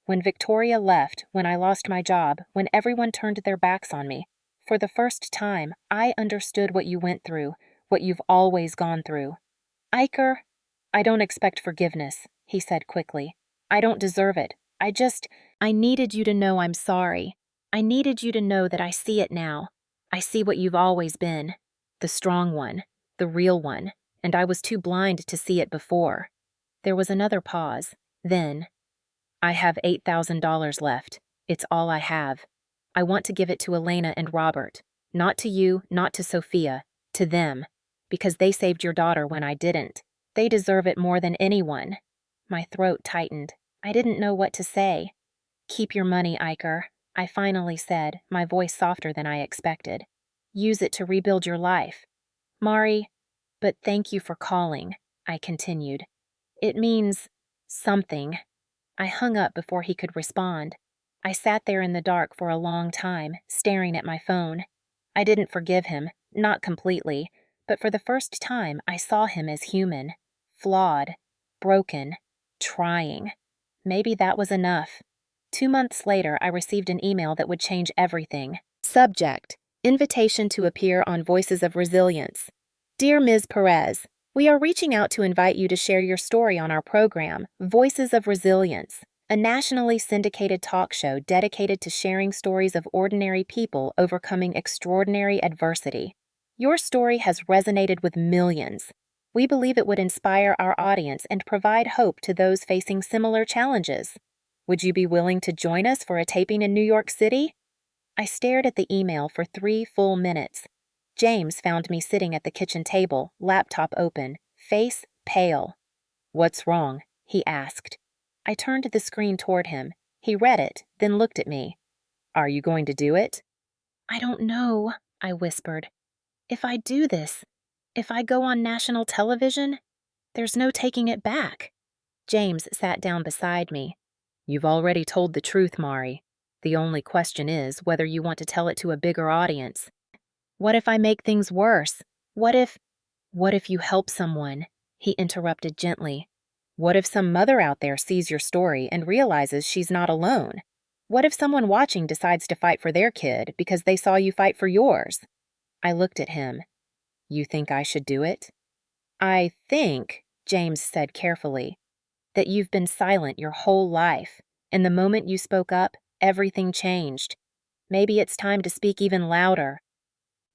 When Victoria left, when I lost my job, when everyone turned their backs on me, for the first time, I understood what you went through, what you've always gone through." "Iker, I don't expect forgiveness," he said quickly. "I don't deserve it. I needed you to know I'm sorry. I needed you to know that I see it now. I see what you've always been. The strong one, the real one, and I was too blind to see it before." There was another pause. Then, "I have $8,000 left. It's all I have. I want to give it to Elena and Robert. Not to you, not to Sophia. To them. Because they saved your daughter when I didn't. They deserve it more than anyone." My throat tightened. I didn't know what to say. "Keep your money, Iker," I finally said, my voice softer than I expected. "Use it to rebuild your life. Mari, but thank you for calling," I continued. "It means something." I hung up before he could respond. I sat there in the dark for a long time, staring at my phone. I didn't forgive him, not completely, but for the first time I saw him as human. Flawed. Broken. Trying. Maybe that was enough. 2 months later, I received an email that would change everything. Subject: Invitation to appear on Voices of Resilience. Dear Ms. Perez, we are reaching out to invite you to share your story on our program, Voices of Resilience, a nationally syndicated talk show dedicated to sharing stories of ordinary people overcoming extraordinary adversity. Your story has resonated with millions. We believe it would inspire our audience and provide hope to those facing similar challenges. Would you be willing to join us for a taping in New York City? I stared at the email for 3 full minutes. James found me sitting at the kitchen table, laptop open, face pale. What's wrong? He asked. I turned the screen toward him. He read it, then looked at me. Are you going to do it? I don't know, I whispered. If I do this, if I go on national television, there's no taking it back. James sat down beside me. You've already told the truth, Mari. The only question is whether you want to tell it to a bigger audience. What if I make things worse? What if you help someone? He interrupted gently. What if some mother out there sees your story and realizes she's not alone? What if someone watching decides to fight for their kid because they saw you fight for yours? I looked at him. You think I should do it? I think, James said carefully, that you've been silent your whole life, and the moment you spoke up, everything changed. Maybe it's time to speak even louder.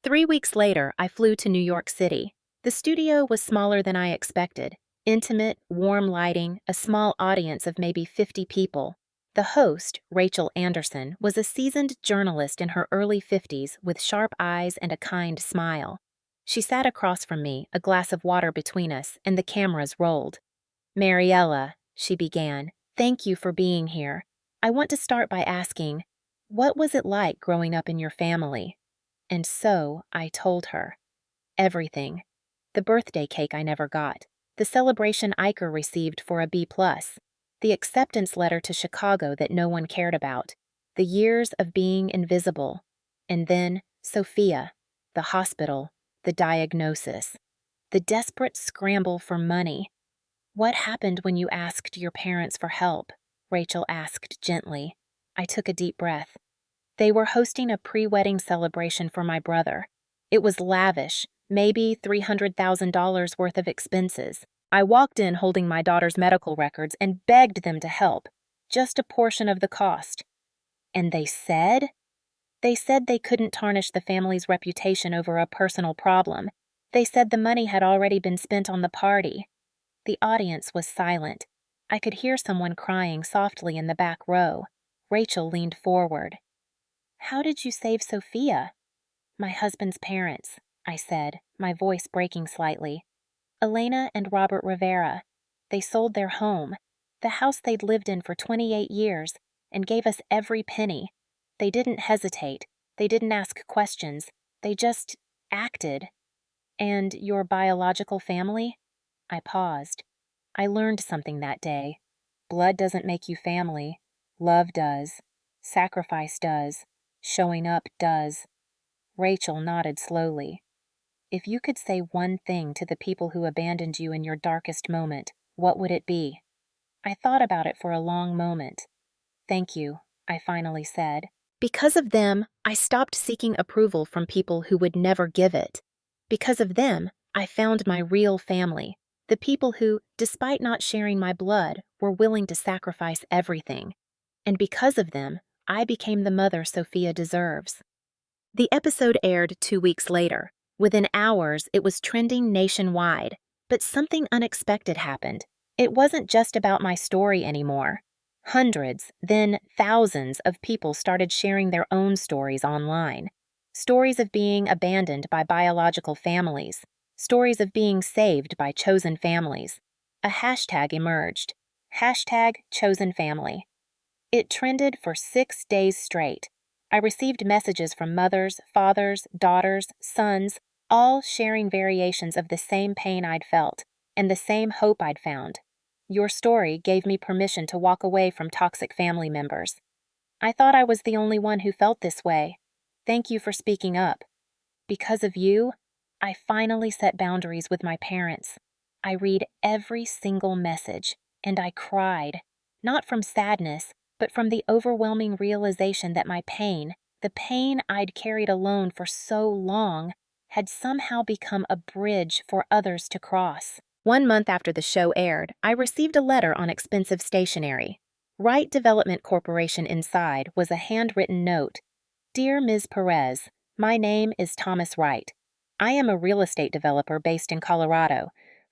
3 weeks later, I flew to New York City. The studio was smaller than I expected. Intimate, warm lighting, a small audience of maybe 50 people. The host, Rachel Anderson, was a seasoned journalist in her early 50s with sharp eyes and a kind smile. She sat across from me, a glass of water between us, and the cameras rolled. Mariella, she began, thank you for being here. I want to start by asking, what was it like growing up in your family? And so I told her. Everything. The birthday cake I never got. The celebration Iker received for a B+. The acceptance letter to Chicago that no one cared about. The years of being invisible. And then Sophia. The hospital. The diagnosis. The desperate scramble for money. What happened when you asked your parents for help? Rachel asked gently. I took a deep breath. They were hosting a pre-wedding celebration for my brother. It was lavish, maybe $300,000 worth of expenses. I walked in holding my daughter's medical records and begged them to help, just a portion of the cost. And they said? They said they couldn't tarnish the family's reputation over a personal problem. They said the money had already been spent on the party. The audience was silent. I could hear someone crying softly in the back row. Rachel leaned forward. How did you save Sophia? My husband's parents, I said, my voice breaking slightly. Elena and Robert Rivera. They sold their home, the house they'd lived in for 28 years, and gave us every penny. They didn't hesitate. They didn't ask questions. They just acted. And your biological family? I paused. I learned something that day. Blood doesn't make you family. Love does. Sacrifice does. Showing up does. Rachel nodded slowly. If you could say one thing to the people who abandoned you in your darkest moment, what would it be? I thought about it for a long moment. Thank you, I finally said. Because of them, I stopped seeking approval from people who would never give it. Because of them, I found my real family. The people who, despite not sharing my blood, were willing to sacrifice everything. And because of them, I became the mother Sophia deserves. The episode aired 2 weeks later. Within hours, it was trending nationwide. But something unexpected happened. It wasn't just about my story anymore. Hundreds, then thousands of people started sharing their own stories online. Stories of being abandoned by biological families. Stories of being saved by chosen families. A hashtag emerged. #ChosenFamily. It trended for 6 days straight. I received messages from mothers, fathers, daughters, sons, all sharing variations of the same pain I'd felt and the same hope I'd found. Your story gave me permission to walk away from toxic family members. I thought I was the only one who felt this way. Thank you for speaking up. Because of you, I finally set boundaries with my parents. I read every single message, and I cried, not from sadness, but from the overwhelming realization that my pain, the pain I'd carried alone for so long, had somehow become a bridge for others to cross. 1 month after the show aired, I received a letter on expensive stationery. Wright Development Corporation inside was a handwritten note. Dear Ms. Perez, my name is Thomas Wright. I am a real estate developer based in Colorado.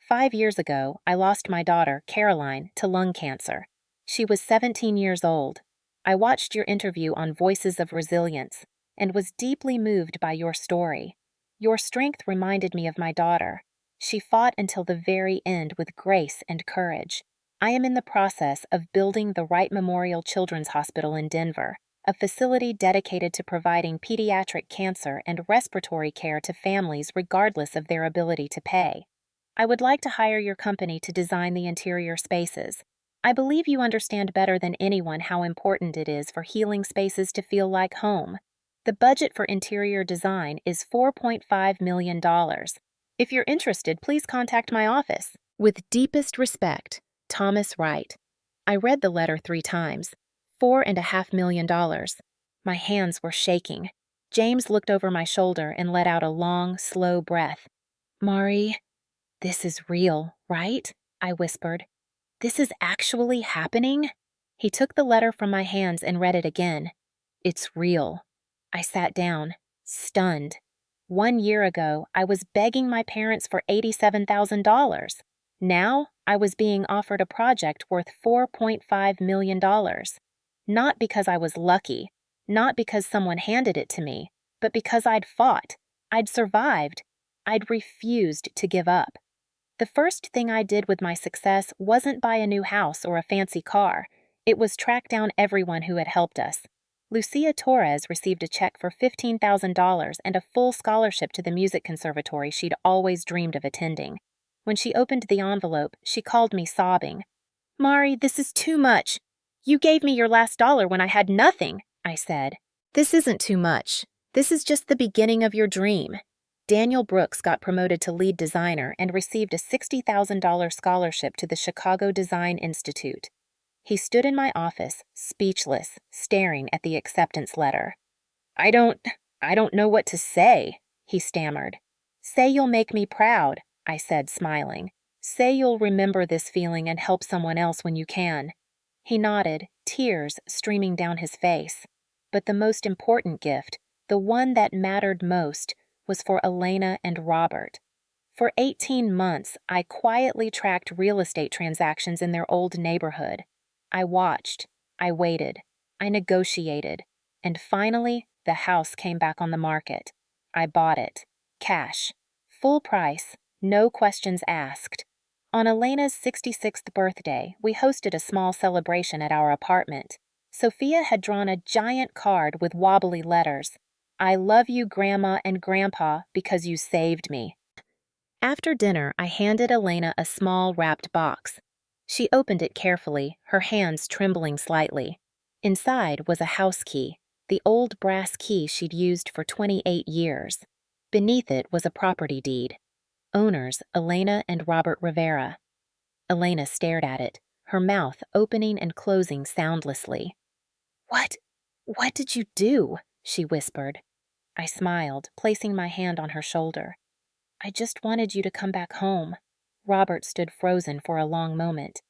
5 years ago, I lost my daughter, Caroline, to lung cancer. She was 17 years old. I watched your interview on Voices of Resilience and was deeply moved by your story. Your strength reminded me of my daughter. She fought until the very end with grace and courage. I am in the process of building the Wright Memorial Children's Hospital in Denver, a facility dedicated to providing pediatric cancer and respiratory care to families regardless of their ability to pay. I would like to hire your company to design the interior spaces. I believe you understand better than anyone how important it is for healing spaces to feel like home. The budget for interior design is $4.5 million. If you're interested, please contact my office. With deepest respect, Thomas Wright. I read the letter 3 times. $4.5 million. My hands were shaking. James looked over my shoulder and let out a long, slow breath. Mari, this is real, right? I whispered. This is actually happening? He took the letter from my hands and read it again. It's real. I sat down, stunned. 1 year ago, I was begging my parents for $87,000. Now, I was being offered a project worth $4.5 million. Not because I was lucky, not because someone handed it to me, but because I'd fought, I'd survived, I'd refused to give up. The first thing I did with my success wasn't buy a new house or a fancy car. It was track down everyone who had helped us. Lucia Torres received a check for $15,000 and a full scholarship to the music conservatory she'd always dreamed of attending. When she opened the envelope, she called me sobbing. Mari, this is too much. You gave me your last dollar when I had nothing, I said. This isn't too much. This is just the beginning of your dream. Daniel Brooks got promoted to lead designer and received a $60,000 scholarship to the Chicago Design Institute. He stood in my office, speechless, staring at the acceptance letter. I don't know what to say, he stammered. Say you'll make me proud, I said, smiling. Say you'll remember this feeling and help someone else when you can. He nodded, tears streaming down his face. But the most important gift, the one that mattered most, was for Elena and Robert. For 18 months, I quietly tracked real estate transactions in their old neighborhood. I watched, I waited, I negotiated, and finally, the house came back on the market. I bought it. Cash. Full price. No questions asked. On Elena's 66th birthday, we hosted a small celebration at our apartment. Sophia had drawn a giant card with wobbly letters. I love you, Grandma and Grandpa, because you saved me. After dinner, I handed Elena a small wrapped box. She opened it carefully, her hands trembling slightly. Inside was a house key, the old brass key she'd used for 28 years. Beneath it was a property deed. Owners, Elena and Robert Rivera. Elena stared at it, her mouth opening and closing soundlessly. What did you do? She whispered. I smiled, placing my hand on her shoulder. I just wanted you to come back home. Robert stood frozen for a long moment.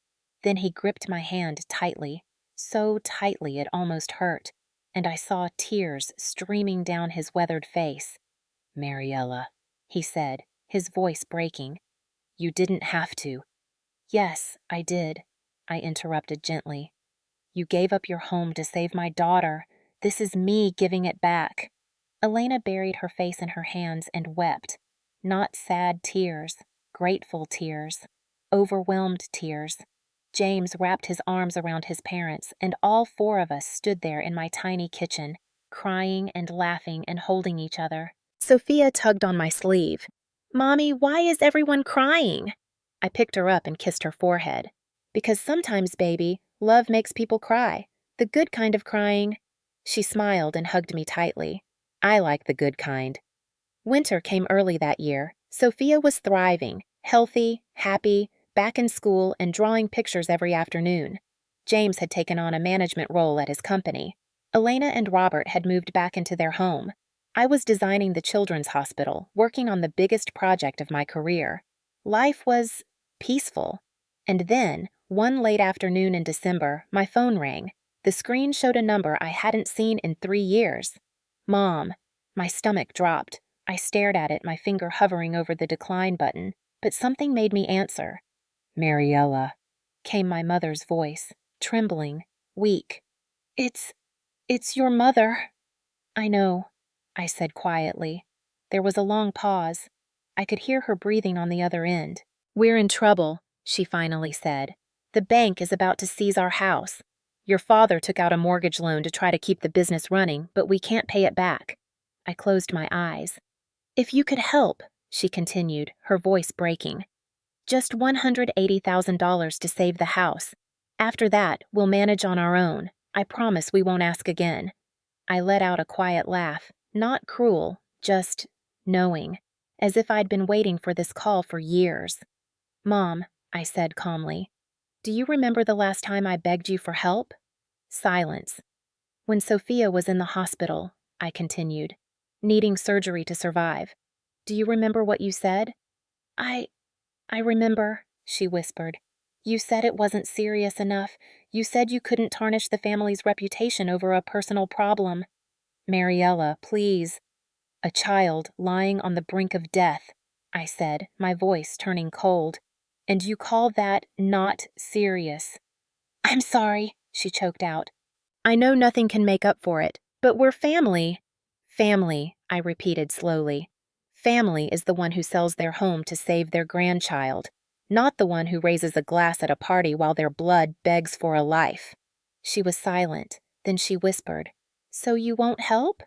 Then he gripped my hand tightly, so tightly it almost hurt, and I saw tears streaming down his weathered face. Mariella, he said, his voice breaking. You didn't have to. Yes, I did, I interrupted gently. You gave up your home to save my daughter. This is me giving it back. Elena buried her face in her hands and wept. Not sad tears, grateful tears, overwhelmed tears. James wrapped his arms around his parents, and all 4 of us stood there in my tiny kitchen, crying and laughing and holding each other. Sophia tugged on my sleeve. Mommy, why is everyone crying? I picked her up and kissed her forehead. Because sometimes, baby, love makes people cry. The good kind of crying. She smiled and hugged me tightly. I like the good kind. Winter came early that year. Sophia was thriving, healthy, happy, back in school and drawing pictures every afternoon. James had taken on a management role at his company. Elena and Robert had moved back into their home. I was designing the children's hospital, working on the biggest project of my career. Life was peaceful. And then, one late afternoon in December, my phone rang. The screen showed a number I hadn't seen in 3 years. Mom. My stomach dropped. I stared at it, my finger hovering over the decline button, but something made me answer. Mariella, came my mother's voice, trembling, weak. It's your mother. I know, I said quietly. There was a long pause. I could hear her breathing on the other end. We're in trouble, she finally said. The bank is about to seize our house. Your father took out a mortgage loan to try to keep the business running, but we can't pay it back. I closed my eyes. If you could help, she continued, her voice breaking. Just $180,000 to save the house. After that, we'll manage on our own. I promise we won't ask again. I let out a quiet laugh, not cruel, just knowing, as if I'd been waiting for this call for years. Mom, I said calmly, do you remember the last time I begged you for help? Silence. When Sophia was in the hospital, I continued, needing surgery to survive. Do you remember what you said? I remember, she whispered. You said it wasn't serious enough. You said you couldn't tarnish the family's reputation over a personal problem. Mariella, please. A child lying on the brink of death, I said, my voice turning cold. And you call that not serious? I'm sorry, she choked out. I know nothing can make up for it, but we're family. Family, I repeated slowly. Family is the one who sells their home to save their grandchild, not the one who raises a glass at a party while their blood begs for a life. She was silent, then she whispered, So you won't help?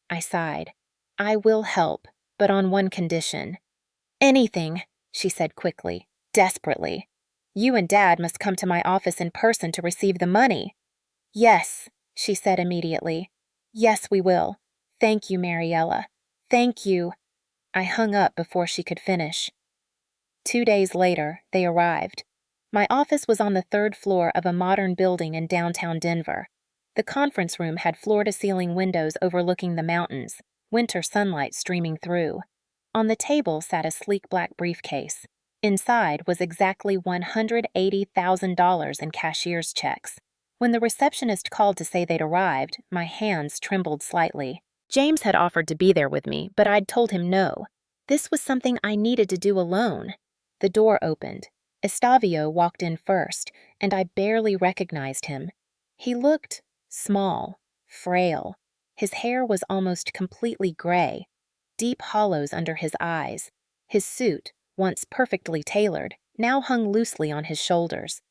I sighed. I will help, but on one condition. Anything, she said quickly, desperately. You and Dad must come to my office in person to receive the money. Yes, she said immediately. Yes, we will. Thank you, Mariella. Thank you. I hung up before she could finish. 2 days later, they arrived. My office was on the 3rd floor of a modern building in downtown Denver. The conference room had floor-to-ceiling windows overlooking the mountains, winter sunlight streaming through. On the table sat a sleek black briefcase. Inside was exactly $180,000 in cashier's checks. When the receptionist called to say they'd arrived, my hands trembled slightly. James had offered to be there with me, but I'd told him no. This was something I needed to do alone. The door opened. Estavio walked in first, and I barely recognized him. He looked small, frail. His hair was almost completely gray, deep hollows under his eyes. His suit, once perfectly tailored, now hung loosely on his shoulders.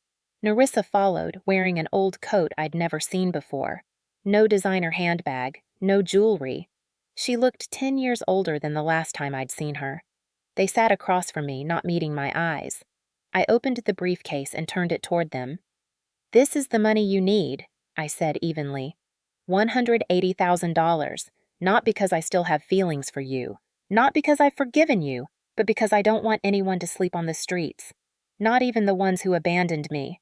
Nerissa followed, wearing an old coat I'd never seen before. No designer handbag, no jewelry. She looked 10 years older than the last time I'd seen her. They sat across from me, not meeting my eyes. I opened the briefcase and turned it toward them. This is the money you need, I said evenly. $180,000, not because I still have feelings for you, not because I've forgiven you, but because I don't want anyone to sleep on the streets, not even the ones who abandoned me.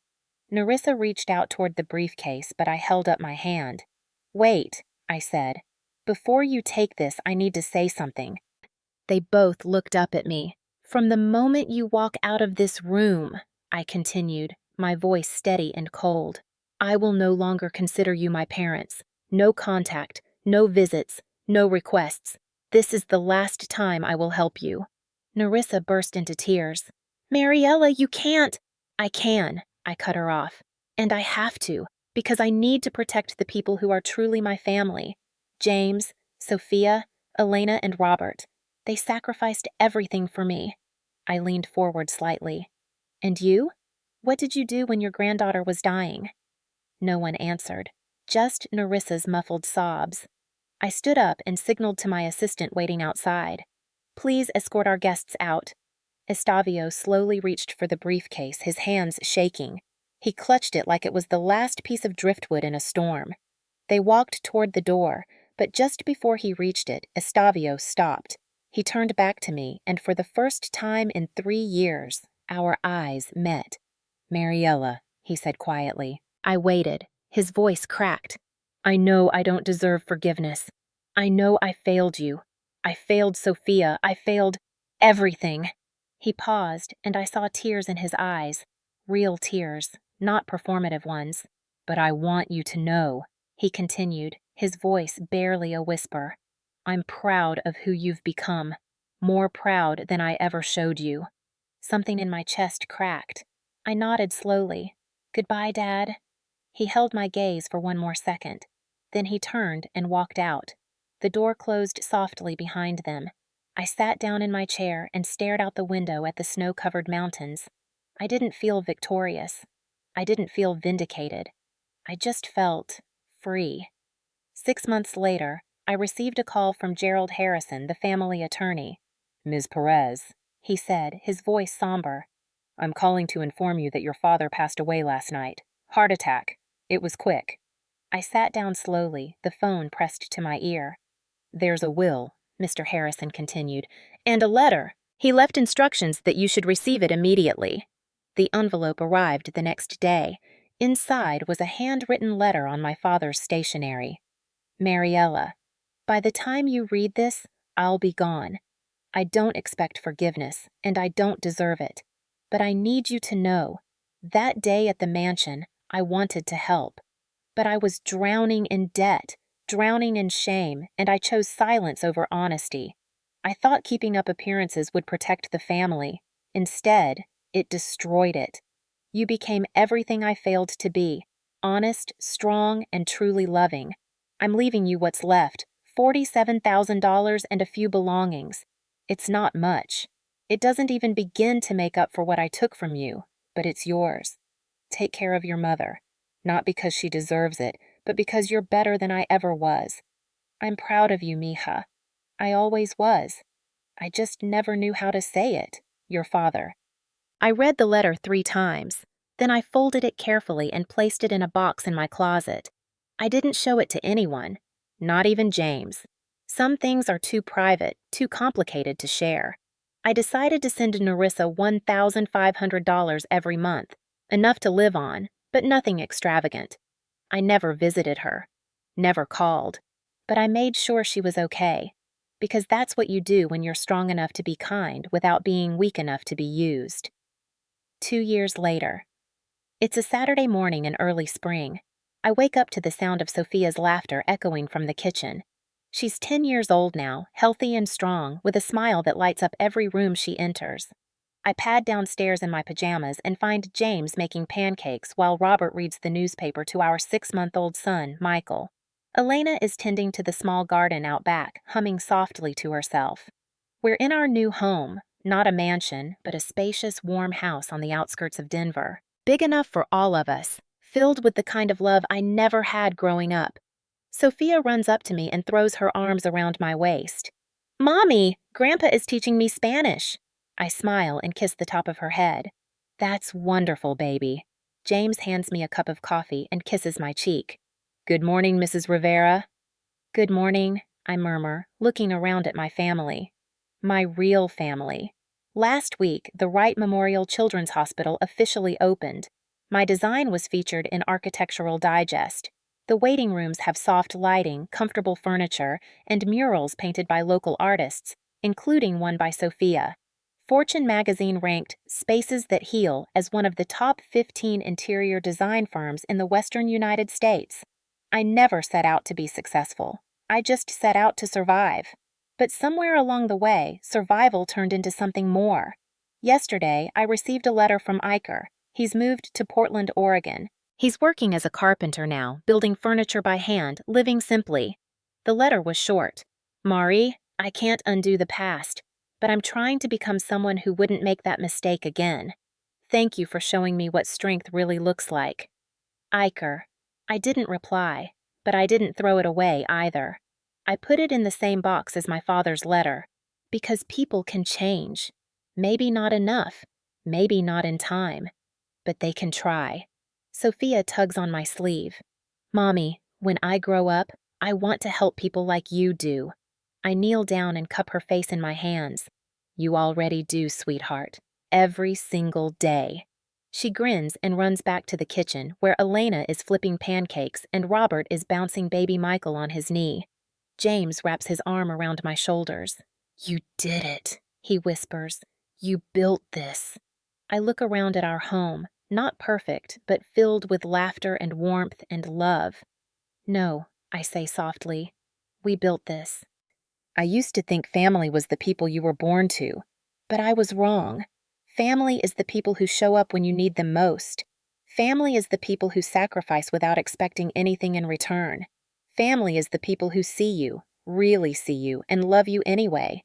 Nerissa reached out toward the briefcase, but I held up my hand. Wait, I said. Before you take this, I need to say something. They both looked up at me. From the moment you walk out of this room, I continued, my voice steady and cold, I will no longer consider you my parents. No contact, no visits, no requests. This is the last time I will help you. Nerissa burst into tears. Mariella, you can't. I can, I cut her off. And I have to, because I need to protect the people who are truly my family. James, Sophia, Elena, and Robert. They sacrificed everything for me. I leaned forward slightly. And you? What did you do when your granddaughter was dying? No one answered, just Nerissa's muffled sobs. I stood up and signaled to my assistant waiting outside. Please escort our guests out. Estavio slowly reached for the briefcase, his hands shaking. He clutched it like it was the last piece of driftwood in a storm. They walked toward the door, but just before he reached it, Estavio stopped. He turned back to me, and for the first time in 3 years, our eyes met. Mariella, he said quietly, I waited. His voice cracked. I know I don't deserve forgiveness. I know I failed you. I failed Sophia. I failed everything. He paused, and I saw tears in his eyes. Real tears, not performative ones. But I want you to know, he continued, his voice barely a whisper. I'm proud of who you've become. More proud than I ever showed you. Something in my chest cracked. I nodded slowly. Goodbye, Dad. He held my gaze for one more second. Then he turned and walked out. The door closed softly behind them. I sat down in my chair and stared out the window at the snow-covered mountains. I didn't feel victorious. I didn't feel vindicated. I just felt free. 6 months later, I received a call from Gerald Harrison, the family attorney. Ms. Perez, he said, his voice somber. I'm calling to inform you that your father passed away last night. Heart attack. It was quick. I sat down slowly, the phone pressed to my ear. There's a will, Mr. Harrison continued, and a letter. He left instructions that you should receive it immediately. The envelope arrived the next day. Inside was a handwritten letter on my father's stationery. Mariella, by the time you read this, I'll be gone. I don't expect forgiveness, and I don't deserve it. But I need you to know, that day at the mansion, I wanted to help. But I was drowning in debt, drowning in shame, and I chose silence over honesty. I thought keeping up appearances would protect the family. Instead, it destroyed it. You became everything I failed to be, honest, strong, and truly loving. I'm leaving you what's left, $47,000 and a few belongings. It's not much. It doesn't even begin to make up for what I took from you, but it's yours. Take care of your mother, not because she deserves it, but because you're better than I ever was. I'm proud of you, mija. I always was. I just never knew how to say it, your father. I read the letter 3 times. Then I folded it carefully and placed it in a box in my closet. I didn't show it to anyone, not even James. Some things are too private, too complicated to share. I decided to send Nerissa $1,500 every month, enough to live on, but nothing extravagant. I never visited her, never called, but I made sure she was okay, because that's what you do when you're strong enough to be kind without being weak enough to be used. 2 years later. It's a Saturday morning in early spring. I wake up to the sound of Sophia's laughter echoing from the kitchen. She's 10 years old now, healthy and strong, with a smile that lights up every room she enters. I pad downstairs in my pajamas and find James making pancakes while Robert reads the newspaper to our 6-month-old son, Michael. Elena is tending to the small garden out back, humming softly to herself. We're in our new home, not a mansion, but a spacious, warm house on the outskirts of Denver. Big enough for all of us, filled with the kind of love I never had growing up. Sophia runs up to me and throws her arms around my waist. Mommy, Grandpa is teaching me Spanish. I smile and kiss the top of her head. That's wonderful, baby. James hands me a cup of coffee and kisses my cheek. Good morning, Mrs. Rivera. Good morning, I murmur, looking around at my family. My real family. Last week, the Wright Memorial Children's Hospital officially opened. My design was featured in Architectural Digest. The waiting rooms have soft lighting, comfortable furniture, and murals painted by local artists, including one by Sophia. Fortune magazine ranked Spaces That Heal as one of the top 15 interior design firms in the Western United States. I never set out to be successful. I just set out to survive. But somewhere along the way, survival turned into something more. Yesterday, I received a letter from Iker. He's moved to Portland, Oregon. He's working as a carpenter now, building furniture by hand, living simply. The letter was short. Mari, I can't undo the past, but I'm trying to become someone who wouldn't make that mistake again. Thank you for showing me what strength really looks like. Iker. I didn't reply, but I didn't throw it away either. I put it in the same box as my father's letter, because people can change. Maybe not enough, maybe not in time, but they can try. Sophia tugs on my sleeve. Mommy, when I grow up, I want to help people like you do. I kneel down and cup her face in my hands. You already do, sweetheart. Every single day. She grins and runs back to the kitchen, where Elena is flipping pancakes and Robert is bouncing baby Michael on his knee. James wraps his arm around my shoulders. "You did it," he whispers. "You built this." I look around at our home, not perfect, but filled with laughter and warmth and love. "No," I say softly. "We built this." I used to think family was the people you were born to, but I was wrong. Family is the people who show up when you need them most. Family is the people who sacrifice without expecting anything in return. Family is the people who see you, really see you, and love you anyway.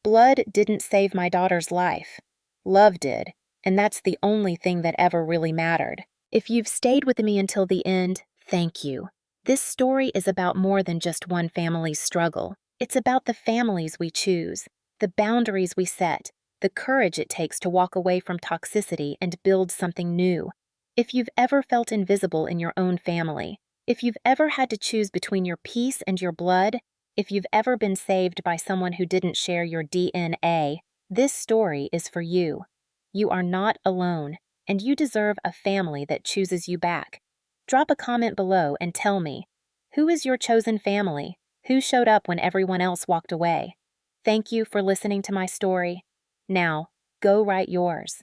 Blood didn't save my daughter's life. Love did, and that's the only thing that ever really mattered. If you've stayed with me until the end, thank you. This story is about more than just one family's struggle. It's about the families we choose, the boundaries we set, the courage it takes to walk away from toxicity and build something new. If you've ever felt invisible in your own family, if you've ever had to choose between your peace and your blood, if you've ever been saved by someone who didn't share your DNA, this story is for you. You are not alone, and you deserve a family that chooses you back. Drop a comment below and tell me, who is your chosen family? Who showed up when everyone else walked away? Thank you for listening to my story. Now, go write yours.